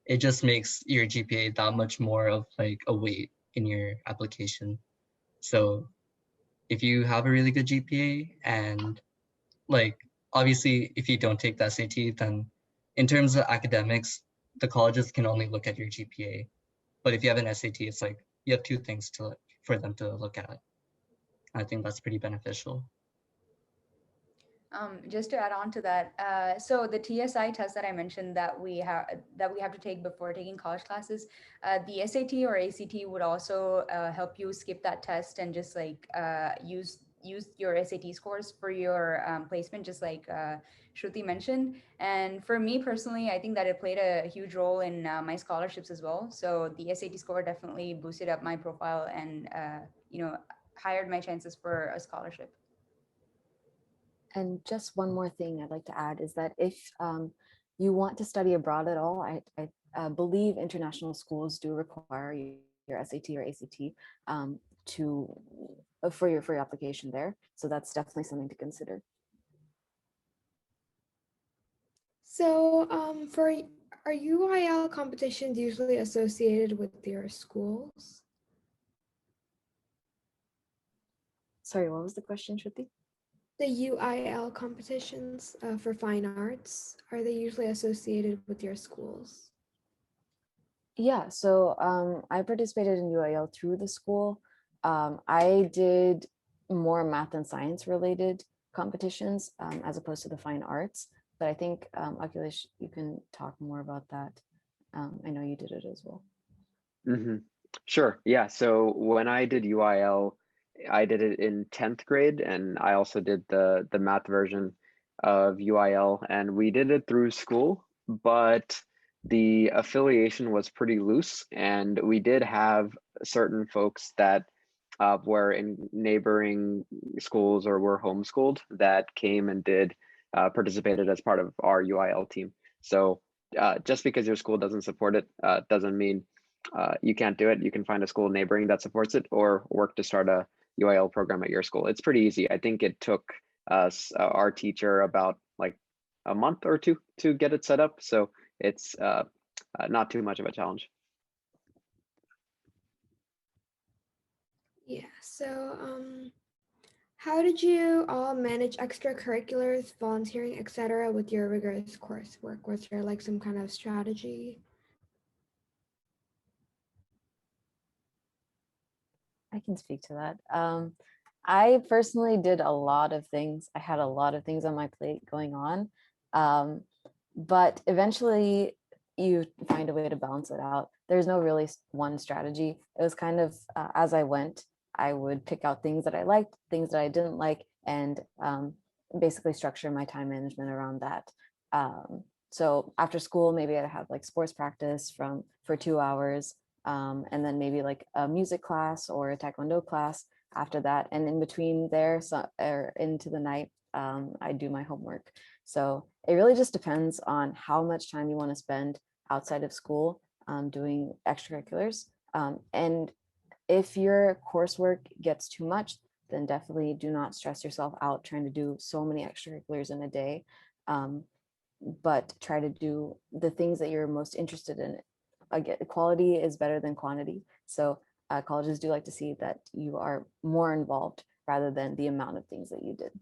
it just makes your GPA that much more of like a weight in your application. So if you have a really good GPA, and like obviously if you don't take the SAT, then in terms of academics, the colleges can only look at your GPA. But if you have an SAT, it's like you have two things for them to look at. I think that's pretty beneficial. Just to add on to that, so the TSI test that I mentioned that we have to take before taking college classes, the SAT or ACT would also help you skip that test and just like use your SAT scores for your placement, just like Shruti mentioned. And for me personally, I think that it played a huge role in my scholarships as well. So the SAT score definitely boosted up my profile and hired my chances for a scholarship. and just one more thing I'd like to add is that if you want to study abroad at all, I believe international schools do require your SAT or ACT to for your application there. So that's definitely something to consider. So are UIL competitions usually associated with your schools? Sorry, what was the question, Shruti? The UIL competitions for fine arts, are they usually associated with your schools? Yeah, so I participated in UIL through the school. I did more math and science related competitions as opposed to the fine arts. But I think, Akhilesh, you can talk more about that. I know you did it as well. Sure. Yeah. So when I did UIL, I did it in 10th grade, and I also did the math version of UIL, and we did it through school, but the affiliation was pretty loose, and we did have certain folks that were in neighboring schools or were homeschooled that came and did participated as part of our UIL team. So just because your school doesn't support it doesn't mean you can't do it. You can find a school neighboring that supports it, or work to start a UIL program at your school. It's pretty easy. I think it took us, our teacher, about like a month or two to get it set up. So it's not too much of a challenge. Yeah, so how did you all manage extracurriculars, volunteering, etc. with your rigorous coursework? Was there like some kind of strategy? I can speak to that. I personally did a lot of things. I had a lot of things on my plate going on. But eventually you find a way to balance it out. There's no really one strategy. It was kind of as I went, I would pick out things that I liked, things that I didn't like, and basically structure my time management around that. So after school, maybe I'd have like sports practice for 2 hours, and then maybe like a music class or a taekwondo class after that. And in between there, so, or into the night, I do my homework. So it really just depends on how much time you want to spend outside of school doing extracurriculars. And if your coursework gets too much, then definitely do not stress yourself out trying to do so many extracurriculars in a day. But try to do the things that you're most interested in. Again, quality is better than quantity. So colleges do like to see that you are more involved rather than the amount of things that you did.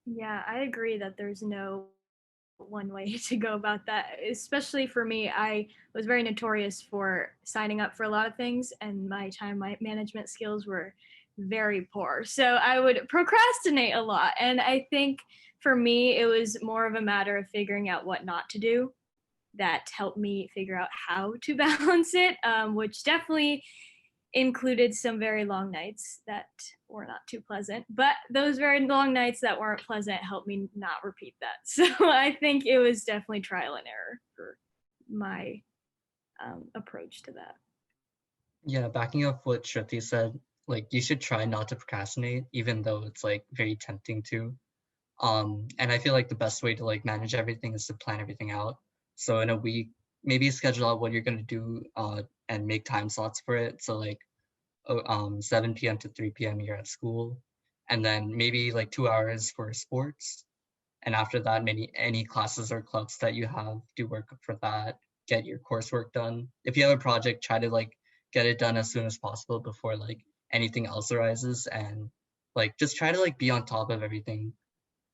Yeah, I agree that there's no one way to go about that. Especially for me, I was very notorious for signing up for a lot of things, and my time management skills were very poor. So I would procrastinate a lot. And I think for me, it was more of a matter of figuring out what not to do that helped me figure out how to balance it, which definitely included some very long nights that were not too pleasant. But those very long nights that weren't pleasant helped me not repeat that. So I think it was definitely trial and error for my approach to that. Yeah, backing up what Shruti said, like you should try not to procrastinate, even though it's like very tempting to. And I feel like the best way to like manage everything is to plan everything out. So in a week, maybe schedule out what you're gonna do, and make time slots for it. So like 7 p.m. to 3 p.m. you're at school, and then maybe like 2 hours for sports. And after that, any classes or clubs that you have, do work for that, get your coursework done. If you have a project, try to like get it done as soon as possible before like anything else arises, and like just try to like be on top of everything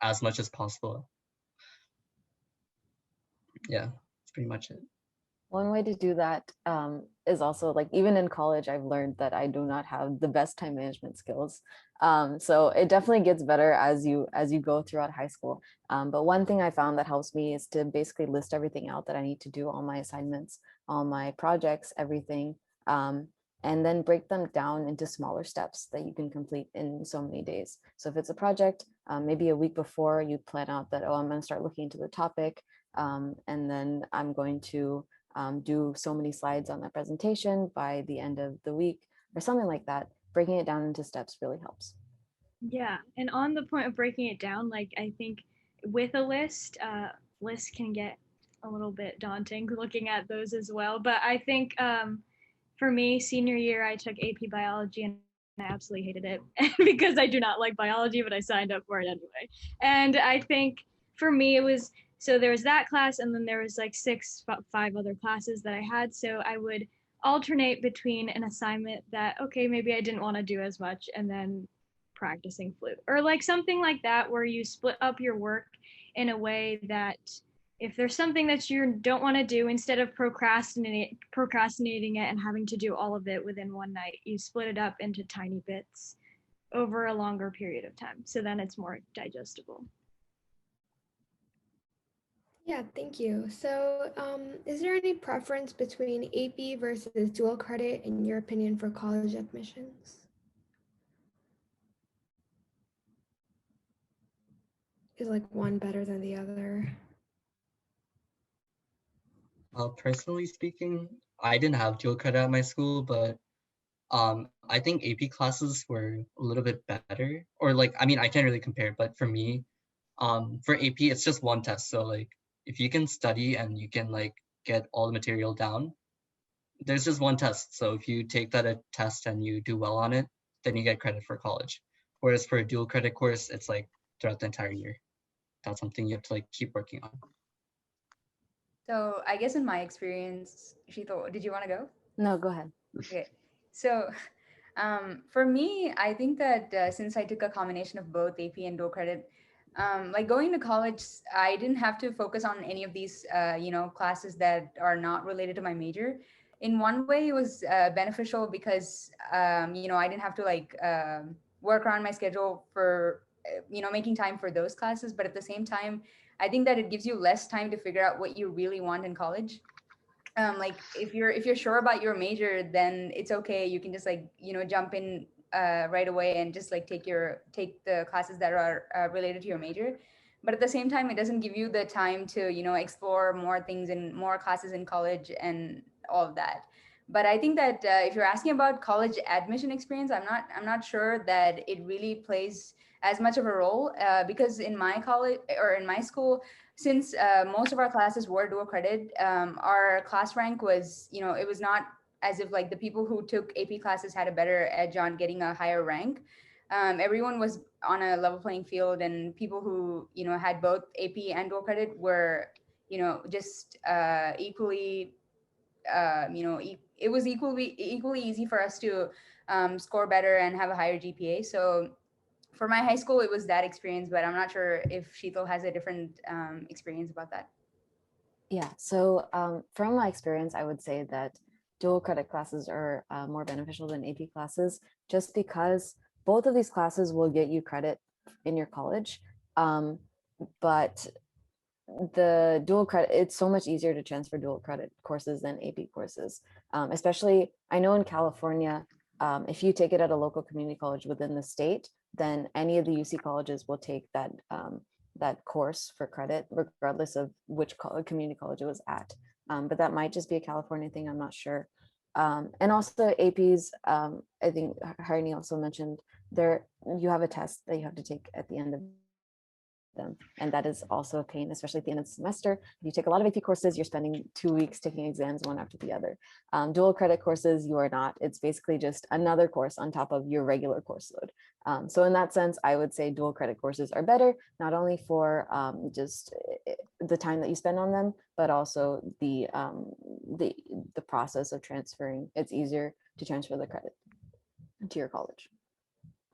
as much as possible. Yeah, that's pretty much it. One way to do that is also like, even in college, I've learned that I do not have the best time management skills. So it definitely gets better as you go throughout high school. But one thing I found that helps me is to basically list everything out that I need to do, all my assignments, all my projects, everything, and then break them down into smaller steps that you can complete in so many days. So if it's a project, maybe a week before, you plan out that, oh, I'm going to start looking into the topic, and then I'm going to do so many slides on that presentation by the end of the week or something like that. Breaking it down into steps really helps. Yeah, and on the point of breaking it down, like I think with a list, lists can get a little bit daunting looking at those as well. But I think for me, senior year, I took AP biology and I absolutely hated it because I do not like biology, but I signed up for it anyway. And I think for me, it was so there was that class, and then there was like five other classes that I had. So I would alternate between an assignment that, okay, maybe I didn't want to do as much, and then practicing flute or like something like that, where you split up your work in a way that if there's something that you don't want to do, instead of procrastinating it and having to do all of it within one night, you split it up into tiny bits over a longer period of time. So then it's more digestible. Yeah, thank you. So, is there any preference between AP versus dual credit in your opinion for college admissions? Is like one better than the other? Personally speaking, I didn't have dual credit at my school, but I think AP classes were a little bit better. Or like, I mean, I can't really compare, but for me, for AP, it's just one test. So like, if you can study and you can like get all the material down, there's just one test. So if you take that a test and you do well on it, then you get credit for college. Whereas for a dual credit course, it's like throughout the entire year. That's something you have to like keep working on. So I guess in my experience, Shito, did you want to go? No, go ahead. Okay. So for me, I think that since I took a combination of both AP and dual credit, like going to college, I didn't have to focus on any of these, classes that are not related to my major. In one way, it was beneficial because, I didn't have to like work around my schedule for, making time for those classes. But at the same time, I think that it gives you less time to figure out what you really want in college. Like if you're sure about your major, then it's okay, you can just like jump in right away and just like take the classes that are related to your major. but at the same time, it doesn't give you the time to, explore more things and more classes in college and all of that. But I think that if you're asking about college admission experience, I'm not sure that it really plays as much of a role, because in my college or in my school, since most of our classes were dual credit, our class rank was, it was not as if like the people who took AP classes had a better edge on getting a higher rank. Everyone was on a level playing field, and people who, had both AP and dual credit were, just equally, it was equally easy for us to score better and have a higher GPA. So for my high school, it was that experience, but I'm not sure if Sheetal has a different experience about that. Yeah, so from my experience, I would say that dual credit classes are more beneficial than AP classes, just because both of these classes will get you credit in your college. But the dual credit, it's so much easier to transfer dual credit courses than AP courses. Especially, I know in California, if you take it at a local community college within the state, then any of the UC colleges will take that course for credit, regardless of which community college it was at. But that might just be a California thing, I'm not sure. And also APs, I think Harini also mentioned, you have a test that you have to take at the end of them, and that is also a pain, especially at the end of the semester. You take a lot of AP courses, you're spending 2 weeks taking exams one after the other. Dual credit courses, you are not. It's basically just another course on top of your regular course load. So in that sense, I would say dual credit courses are better, not only for just the time that you spend on them, but also the process of transferring. It's easier to transfer the credit to your college.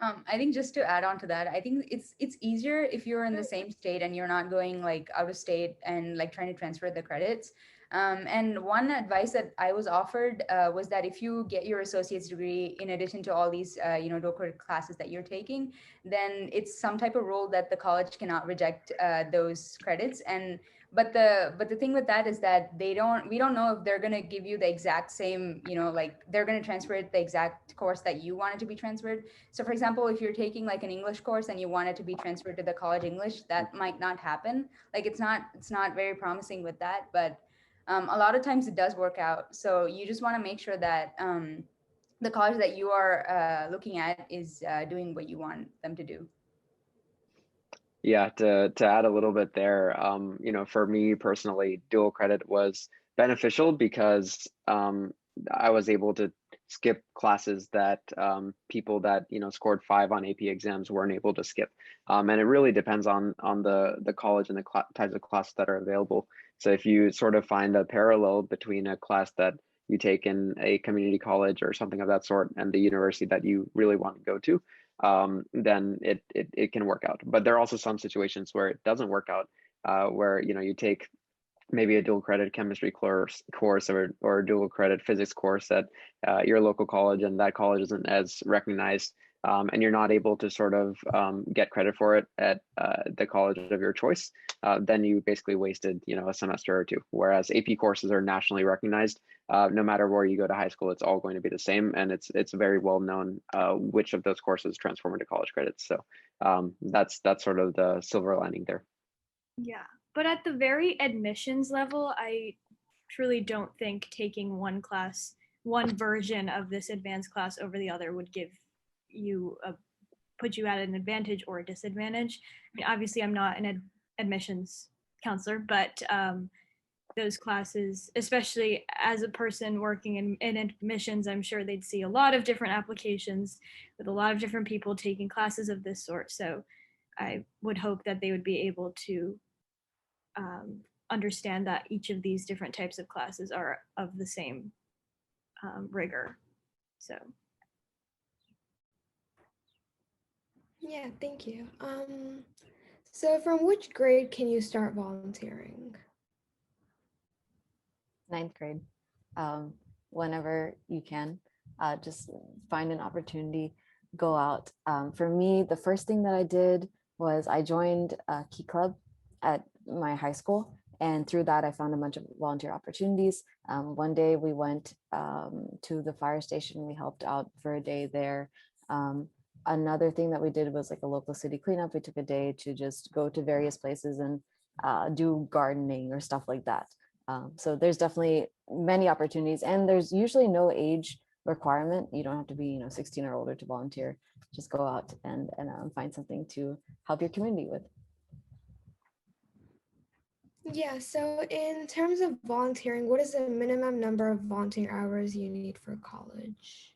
I think just to add on to that, I think it's easier if you're in the same state and you're not going like out of state and like trying to transfer the credits. And one advice that I was offered was that if you get your associate's degree in addition to all these, dual credit classes that you're taking, then it's some type of rule that the college cannot reject those credits. And but the thing with that is that we don't know if they're going to give you the exact same, like they're going to transfer it the exact course that you want it to be transferred. So for example, if you're taking like an English course and you want it to be transferred to the college English, that might not happen. Like it's not very promising with that, but a lot of times it does work out. So you just want to make sure that the college that you are looking at is doing what you want them to do. Yeah, to add a little bit there, for me personally, dual credit was beneficial because I was able to skip classes that people that scored 5 on AP exams weren't able to skip, and it really depends on the college and the types of classes that are available. So if you sort of find a parallel between a class that you take in a community college or something of that sort and the university that you really want to go to, then it can work out. But there are also some situations where it doesn't work out, where you take maybe a dual credit chemistry course or a dual credit physics course at your local college, and that college isn't as recognized, and you're not able to sort of get credit for it at the college of your choice. Then you basically wasted a semester or two. Whereas AP courses are nationally recognized. No matter where you go to high school, it's all going to be the same, and it's very well known which of those courses transform into college credits. So that's sort of the silver lining there. Yeah, but at the very admissions level, I truly don't think taking one version of this advanced class over the other would put you at an advantage or a disadvantage. I mean, obviously, I'm not an admissions counselor, but those classes, especially as a person working in admissions, I'm sure they'd see a lot of different applications with a lot of different people taking classes of this sort. So I would hope that they would be able to understand that each of these different types of classes are of the same rigor. So. Yeah, thank you. So from which grade can you start volunteering? 9th grade. Whenever you can, just find an opportunity, go out. For me, the first thing that I did was I joined a Key Club at my high school, and through that I found a bunch of volunteer opportunities. One day we went to the fire station. We helped out for a day there. Another thing that we did was like a local city cleanup. We took a day to just go to various places and do gardening or stuff like that. So there's definitely many opportunities, and there's usually no age requirement. You don't have to be 16 or older to volunteer. Just go out and find something to help your community with. Yeah, so in terms of volunteering, what is the minimum number of volunteer hours you need for college?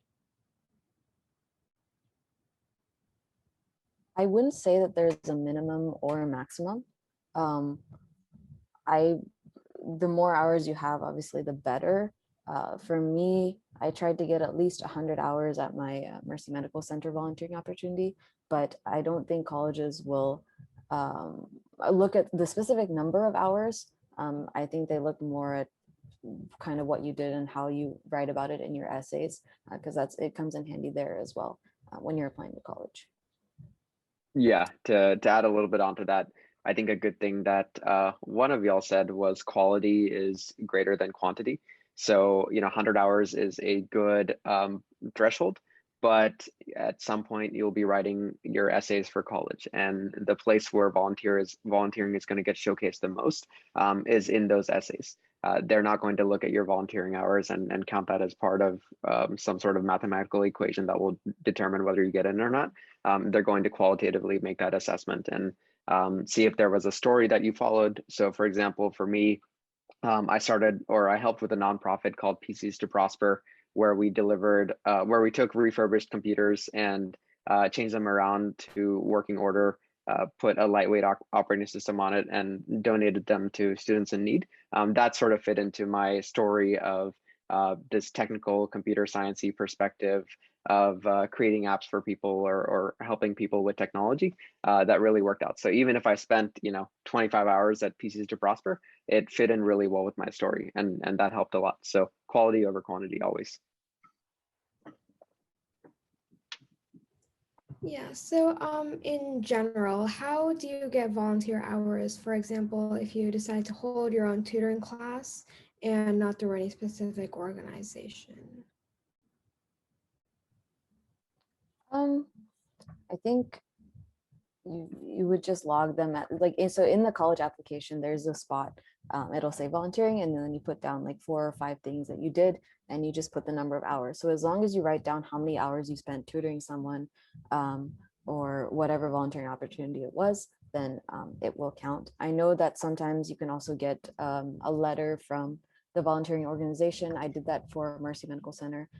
I wouldn't say that there's a minimum or a maximum. Um, I The more hours you have, obviously, the better. For me, I tried to get at least 100 hours at my Mercy Medical Center volunteering opportunity, but I don't think colleges will look at the specific number of hours. I think they look more at kind of what you did and how you write about it in your essays, because it comes in handy there as well when you're applying to college. Yeah, to add a little bit onto that, I think a good thing that one of y'all said was quality is greater than quantity. So, 100 hours is a good threshold, but at some point you'll be writing your essays for college, and the place where volunteering is going to get showcased the most is in those essays. They're not going to look at your volunteering hours and count that as part of some sort of mathematical equation that will determine whether you get in or not. They're going to qualitatively make that assessment and see if there was a story that you followed. So for example, for me, I helped with a nonprofit called PCs to Prosper, where we took refurbished computers and changed them around to working order, put a lightweight operating system on it, and donated them to students in need. That sort of fit into my story of this technical computer sciencey perspective of creating apps for people or helping people with technology. That really worked out. So even if I spent 25 hours at PCs to Prosper, it fit in really well with my story, and that helped a lot. So quality over quantity always. Yeah, so in general, how do you get volunteer hours? For example, if you decide to hold your own tutoring class and not through any specific organization. I think you would just log them at so in the college application there's a spot, it'll say volunteering, and then you put down like 4 or 5 things that you did, and you just put the number of hours. So as long as you write down how many hours you spent tutoring someone, or whatever volunteering opportunity it was, then it will count. I know that sometimes you can also get a letter from the volunteering organization. I did that for Mercy Medical Center.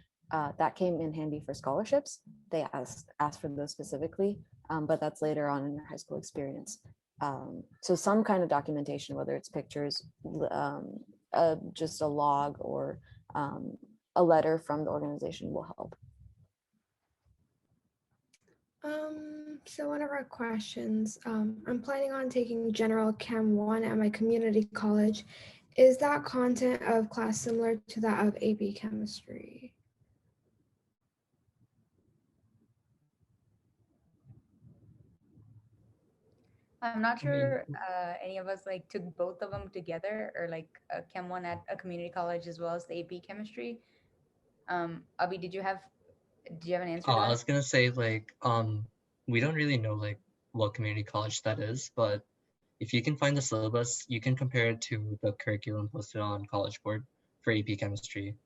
That came in handy for scholarships. They asked for those specifically, but that's later on in your high school experience. So some kind of documentation, whether it's pictures, just a log, or a letter from the organization will help. So one of our questions, I'm planning on taking General Chem 1 at my community college. Is that content of class similar to that of AP Chemistry? I'm not sure any of us like took both of them together, or like Chem 1 at a community college as well as the AP Chemistry. Abhi, did you have an answer to I that? was gonna say like we don't really know like what community college that is, but if you can find the syllabus, you can compare it to the curriculum posted on College Board for AP Chemistry,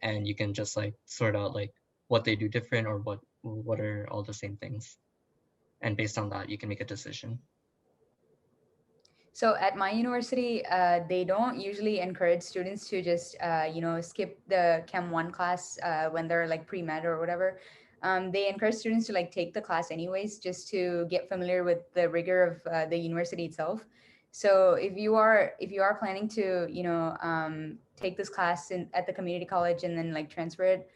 and you can just like sort out like what they do different or what are all the same things, and based on that, you can make a decision. So at my university, they don't usually encourage students to just, skip the Chem 1 class when they're like pre-med or whatever. They encourage students to like take the class anyways, just to get familiar with the rigor of the university itself. So if you are planning to, take this class at the community college and then like transfer it,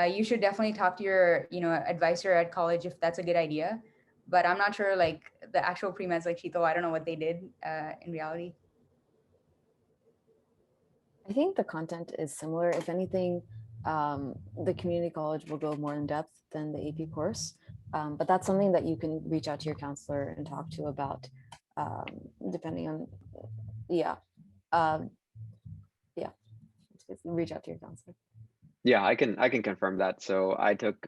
you should definitely talk to your, advisor at college if that's a good idea, but I'm not sure like the actual pre-meds like Shito. I don't know what they did in reality. I think the content is similar. If anything, the community college will go more in depth than the AP course, but that's something that you can reach out to your counselor and talk to about, depending on, yeah, um, yeah, reach out to your counselor. Yeah, I can confirm that. So I took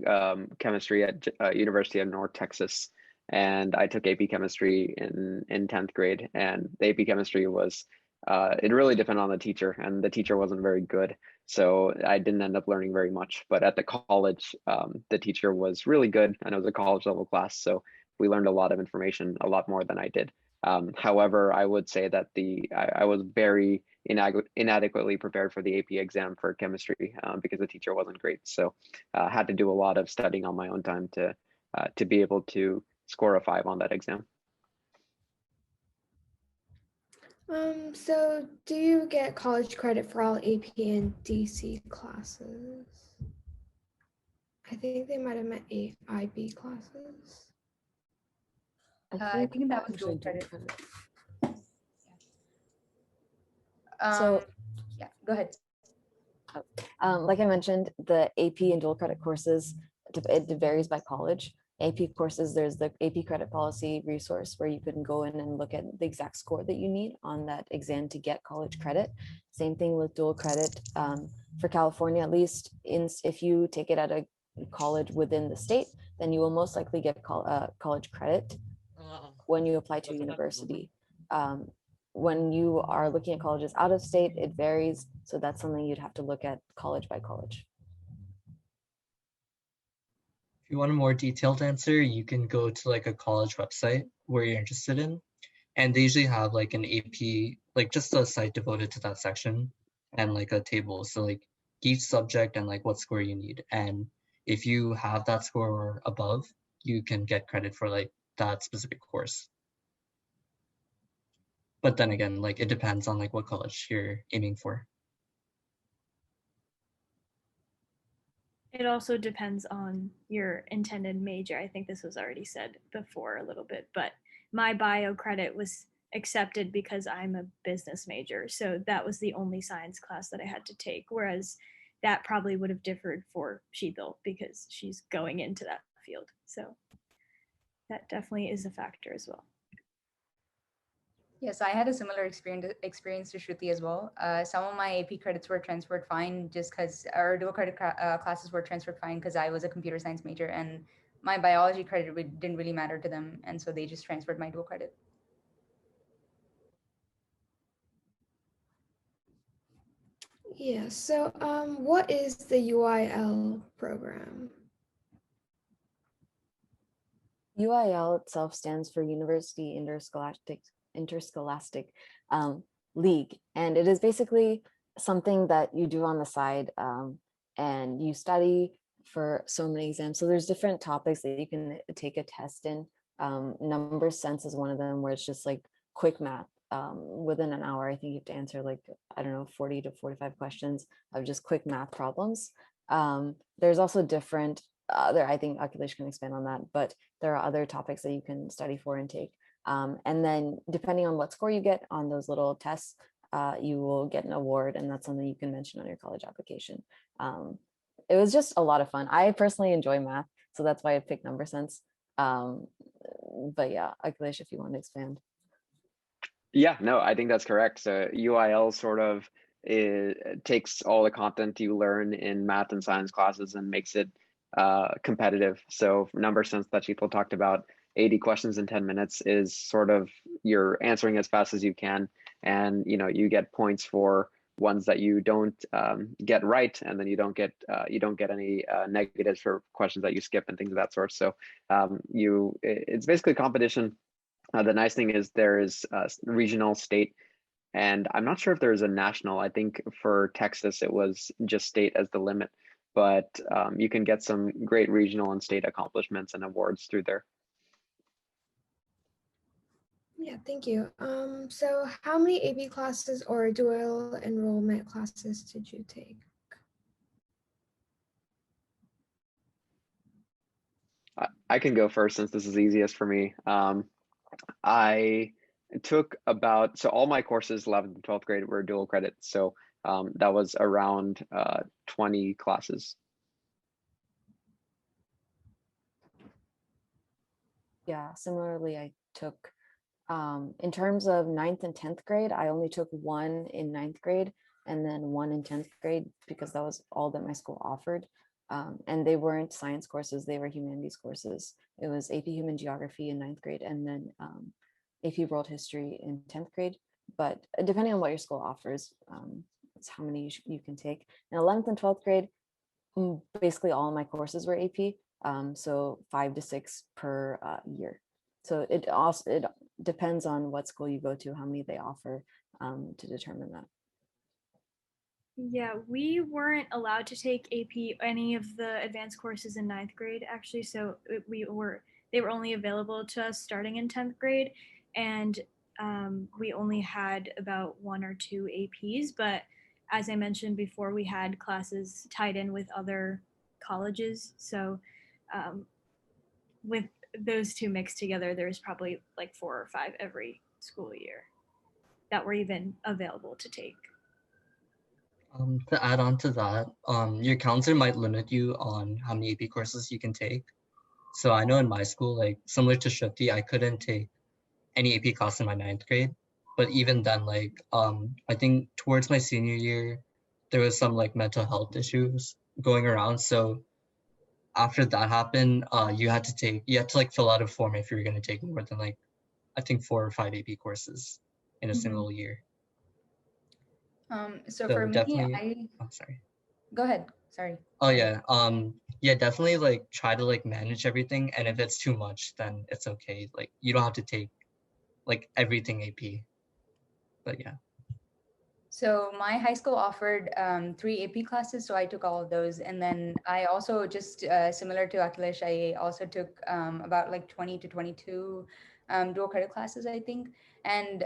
chemistry at University of North Texas, and I took AP chemistry in 10th grade. And the AP chemistry was it really depended on the teacher, and the teacher wasn't very good, so I didn't end up learning very much. But at the college, the teacher was really good, and it was a college level class, so we learned a lot of information, a lot more than I did. However, I would say that I was very inadequately prepared for the AP exam for chemistry because the teacher wasn't great. So had to do a lot of studying on my own time to be able to score a 5 on that exam. So do you get college credit for all AP and DC classes? I think they might have meant IB classes. I think that was dual actually credit. So- Yeah, go ahead. Like I mentioned, the AP and dual credit courses, it varies by college. AP courses, there's the AP credit policy resource where you can go in and look at the exact score that you need on that exam to get college credit. Same thing with dual credit. For California, at least, if you take it at a college within the state, then you will most likely get college credit when you apply to a university. When you are looking at colleges out of state, it varies. So that's something you'd have to look at college by college. If you want a more detailed answer, you can go to like a college website where you're interested in, and they usually have like an AP, like just a site devoted to that section and like a table. So like each subject and like what score you need. And if you have that score or above, you can get credit for like that specific course. But then again, like it depends on like what college you're aiming for. It also depends on your intended major. I think this was already said before a little bit, but my bio credit was accepted because I'm a business major. So that was the only science class that I had to take. Whereas that probably would have differed for Sheetal because she's going into that field. So that definitely is a factor as well. Yes, I had a similar experience to Shruti as well. Some of my AP credits were transferred fine just because, or dual credit classes were transferred fine because I was a computer science major, and my biology credit didn't really matter to them, and so they just transferred my dual credit. Yeah, so what is the UIL program? UIL itself stands for University Interscholastic League, and it is basically something that you do on the side, and you study for so many exams. So there's different topics that you can take a test in. Number sense is one of them, where it's just like quick math. Within an hour, I think you have to answer like, I don't know, 40 to 45 questions of just quick math problems. There's also different other, I think Akhilesh can expand on that, but there are other topics that you can study for and take. And then depending on what score you get on those little tests, you will get an award, and that's something you can mention on your college application. It was just a lot of fun. I personally enjoy math, so that's why I picked number sense. But yeah, Akhilesh, if you want to expand. Yeah, no, I think that's correct. So UIL sort of takes all the content you learn in math and science classes and makes it competitive. So number sense that people talked about, 80 questions in 10 minutes is sort of you're answering as fast as you can, and you get points for ones that you don't get right, and then you don't get any negatives for questions that you skip and things of that sort. So it's basically competition. The nice thing is there is regional, state, and I'm not sure if there's a national. I think for Texas, it was just state as the limit, but you can get some great regional and state accomplishments and awards through there. Yeah, thank you. So how many AP classes or dual enrollment classes did you take? I can go first since this is easiest for me. I took so all my courses 11th and 12th grade were dual credit, so that was around 20 classes. Yeah, similarly, I took, in terms of 9th and 10th grade, I only took one in 9th grade, and then one in 10th grade because that was all that my school offered. And they weren't science courses, they were humanities courses. It was AP Human Geography in 9th grade and then AP World History in 10th grade. But depending on what your school offers, it's how many you can take. In 11th and 12th grade, basically all of my courses were AP, so 5 to 6 per year. So it depends on what school you go to, how many they offer to determine that. Yeah, we weren't allowed to take AP any of the advanced courses in 9th grade actually, so they were only available to us starting in 10th grade, and we only had about 1 or 2 APs. But as I mentioned before, we had classes tied in with other colleges, so with those two mixed together, there's probably like 4 or 5 every school year that were even available to take. To add on to that, your counselor might limit you on how many AP courses you can take. So I know in my school, like similar to Shruti, I couldn't take any AP class in my 9th grade. But even then, like I think towards my senior year, there was some like mental health issues going around. So after that happened, you had to like fill out a form if you were gonna take more than like I think 4 or 5 AP courses in a single year. So So for me, definitely, sorry. Go ahead. Sorry. Oh yeah. Yeah, definitely like try to like manage everything. And if it's too much, then it's okay. Like you don't have to take like everything AP. But yeah. So my high school offered 3 AP classes, so I took all of those, and then I also just similar to Akhilesh, I also took about like 20 to 22 dual credit classes, I think. And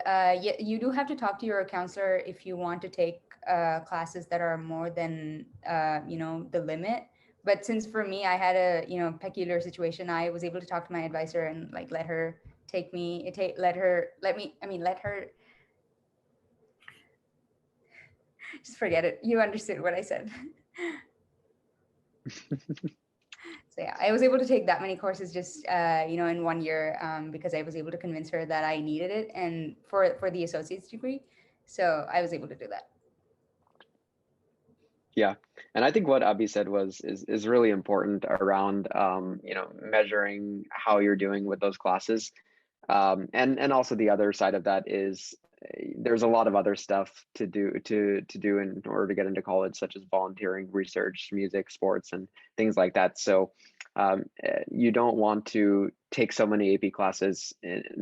you do have to talk to your counselor if you want to take classes that are more than the limit. But since for me, I had a peculiar situation, I was able to talk to my advisor and like let her let her just forget it. You understood what I said. So yeah, I was able to take that many courses just in 1 year because I was able to convince her that I needed it and for the associate's degree. So I was able to do that. Yeah, and I think what Abhi said is really important around measuring how you're doing with those classes, and also the other side of that is there's a lot of other stuff to do in order to get into college, such as volunteering, research, music, sports, and things like that. So you don't want to take so many AP classes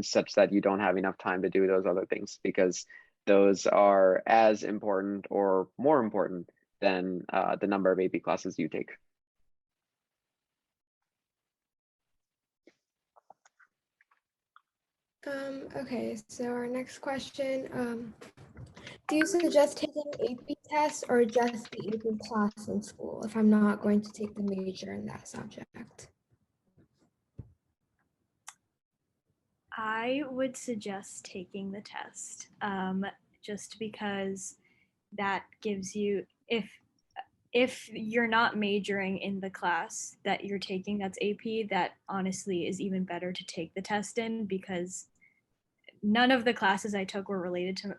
such that you don't have enough time to do those other things, because those are as important or more important than the number of AP classes you take. Okay, so our next question, do you suggest taking AP tests or just the AP class in school if I'm not going to take the major in that subject? I would suggest taking the test just because that gives you, if you're not majoring in the class that you're taking that's AP, that honestly is even better to take the test in, because none of the classes I took were related to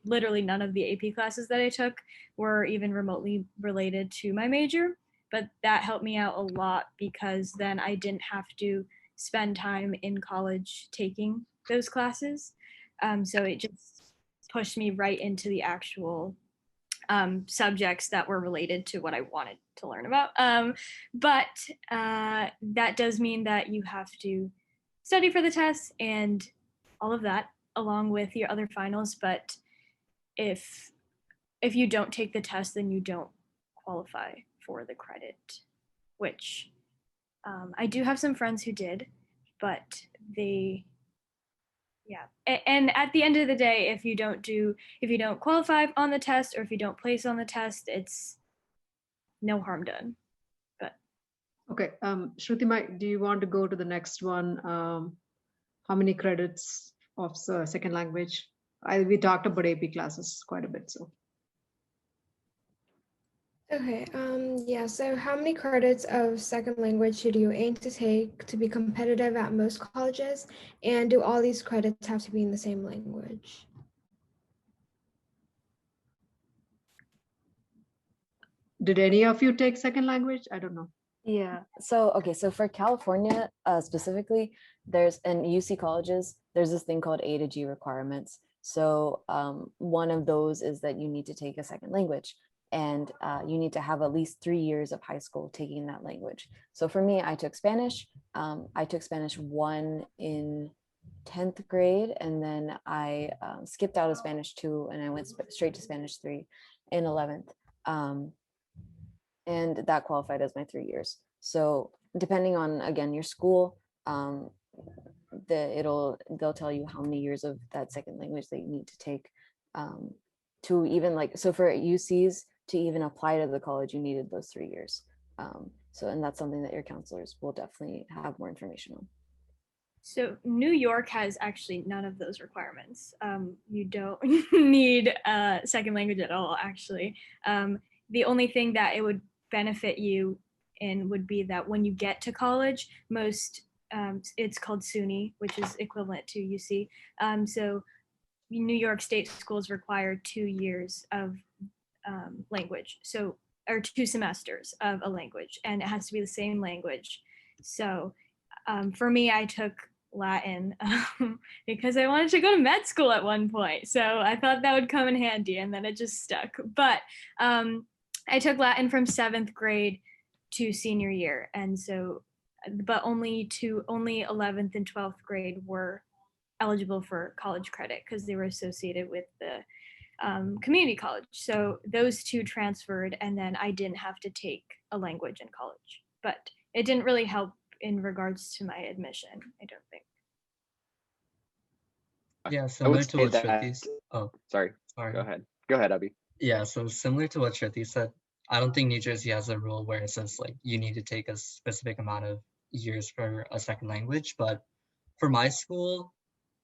literally none of the AP classes that I took were even remotely related to my major. But that helped me out a lot because then I didn't have to spend time in college taking those classes. So it just pushed me right into the actual subjects that were related to what I wanted to learn about. But that does mean that you have to study for the tests and all of that along with your other finals. But if you don't take the test, then you don't qualify for the credit, which I do have some friends who did, but and at the end of the day, if you don't qualify on the test or if you don't place on the test, it's no harm done. But okay, Shruti, do you want to go to the next one? How many credits of second language? We talked about AP classes quite a bit, so. Okay, yeah, so how many credits of second language should you aim to take to be competitive at most colleges? And do all these credits have to be in the same language? Did any of you take second language? I don't know. Yeah. So, okay. So for California specifically, there's in UC colleges, there's this thing called A to G requirements. So one of those is that you need to take a second language, and you need to have at least 3 years of high school taking that language. So for me, I took Spanish. I took Spanish 1 in 10th grade, and then I skipped out of Spanish 2, and I went straight to Spanish 3 in 11th. And that qualified as my 3 years. So depending on, again, your school, they'll tell you how many years of that second language that you need to take to even so for UCs to even apply to the college, you needed those 3 years. And that's something that your counselors will definitely have more information on. So New York has actually none of those requirements. You don't need a second language at all, actually. The only thing that it would benefit you in would be that when you get to college, it's called SUNY, which is equivalent to UC. So New York State schools require 2 years of language, or 2 semesters of a language, and it has to be the same language. So for me, I took Latin because I wanted to go to med school at one point. So I thought that would come in handy, and then it just stuck. But I took Latin from 7th grade to senior year. And so, but only 11th and 12th grade were eligible for college credit because they were associated with the community college. So those 2 transferred, and then I didn't have to take a language in college. But it didn't really help in regards to my admission, I don't think. Yeah, I similar would to say what that. Shruti. Oh, Sorry. sorry. Go ahead, Abhi. Yeah, so similar to what Shruti said, I don't think New Jersey has a rule where it says you need to take a specific amount of years for a second language. But for my school,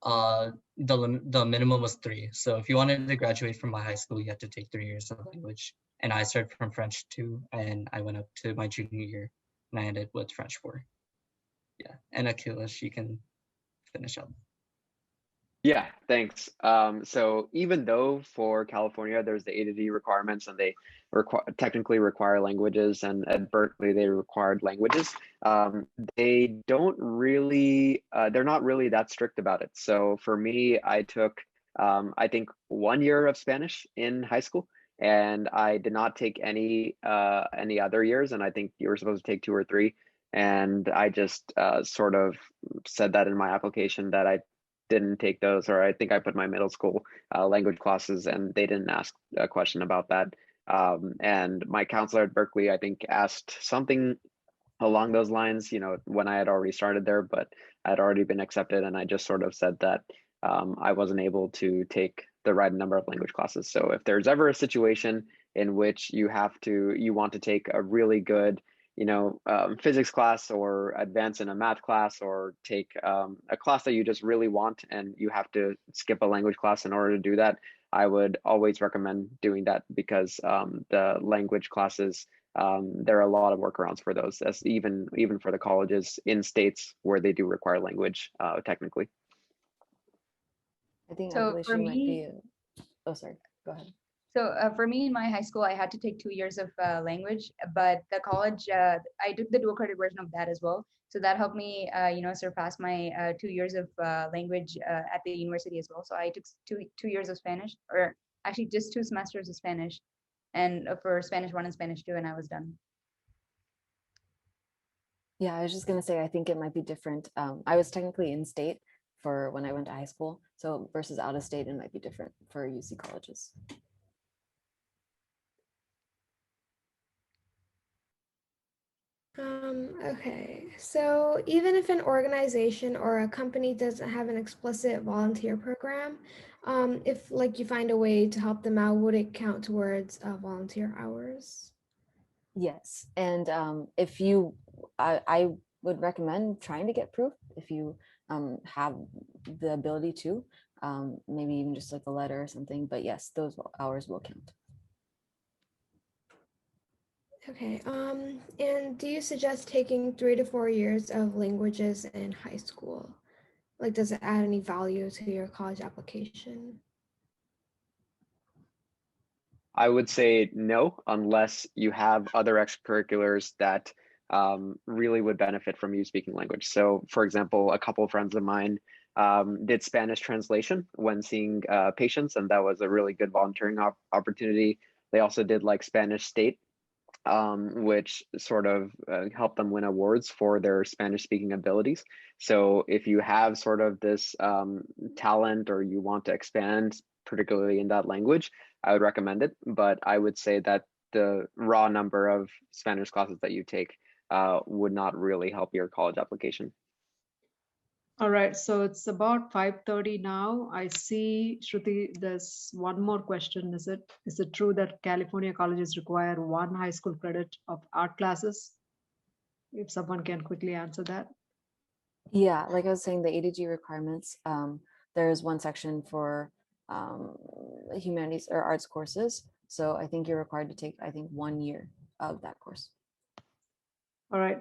the minimum was 3. So if you wanted to graduate from my high school, you had to take 3 years of language. And I started from French 2, and I went up to my junior year, and I ended with French 4. Yeah, and Akhilesh, you can finish up. Yeah, thanks. So even though for California there's the A to D requirements and they technically require languages, and at Berkeley they required languages, they don't really, they're not really that strict about it. So for me, I took, I think 1 year of Spanish in high school, and I did not take any other years, and I think you were supposed to take 2 or 3. And I just sort of said that in my application that I didn't take those, or I think I put my middle school language classes, and they didn't ask a question about that. And my counselor at Berkeley, I think, asked something along those lines, when I had already started there, but I had already been accepted, and I just sort of said that I wasn't able to take the right number of language classes. So if there's ever a situation in which you want to take a really good physics class, or advance in a math class, or take a class that you just really want, and you have to skip a language class in order to do that, I would always recommend doing that, because the language classes, there are a lot of workarounds for those, as even for the colleges in states where they do require language technically. I think So Akhilesh, for you might be. me, Oh, sorry. Go ahead. So for me in my high school, I had to take 2 years of language, but the college, I took the dual credit version of that as well. So that helped me, surpass my 2 years of language at the university as well. So I took 2 years of Spanish, or actually just 2 semesters of Spanish, and for Spanish 1 and Spanish 2, and I was done. Yeah, I was just going to say, I think it might be different. I was technically in state for when I went to high school. So versus out of state, it might be different for UC colleges. Okay, so even if an organization or a company doesn't have an explicit volunteer program, if you find a way to help them out, would it count towards volunteer hours? Yes, and if you, I would recommend trying to get proof if you have the ability to, maybe even just a letter or something. But yes, those hours will count. Okay, and do you suggest taking 3 to 4 years of languages in high school? Does it add any value to your college application? I would say no, unless you have other extracurriculars that really would benefit from you speaking language. So, for example, a couple of friends of mine did Spanish translation when seeing patients, and that was a really good volunteering opportunity. They also did like Spanish State, which sort of helped them win awards for their Spanish speaking abilities. So if you have sort of this talent or you want to expand, particularly in that language, I would recommend it. But I would say that the raw number of Spanish classes that you take would not really help your college application. All right, so it's about 5:30 now. I see, Shruti, there's one more question. Is it true that California colleges require 1 high school credit of art classes? If someone can quickly answer that. Yeah, like I was saying, the ADG requirements, there's one section for humanities or arts courses. So I think you're required to take, I think, 1 year of that course. All right.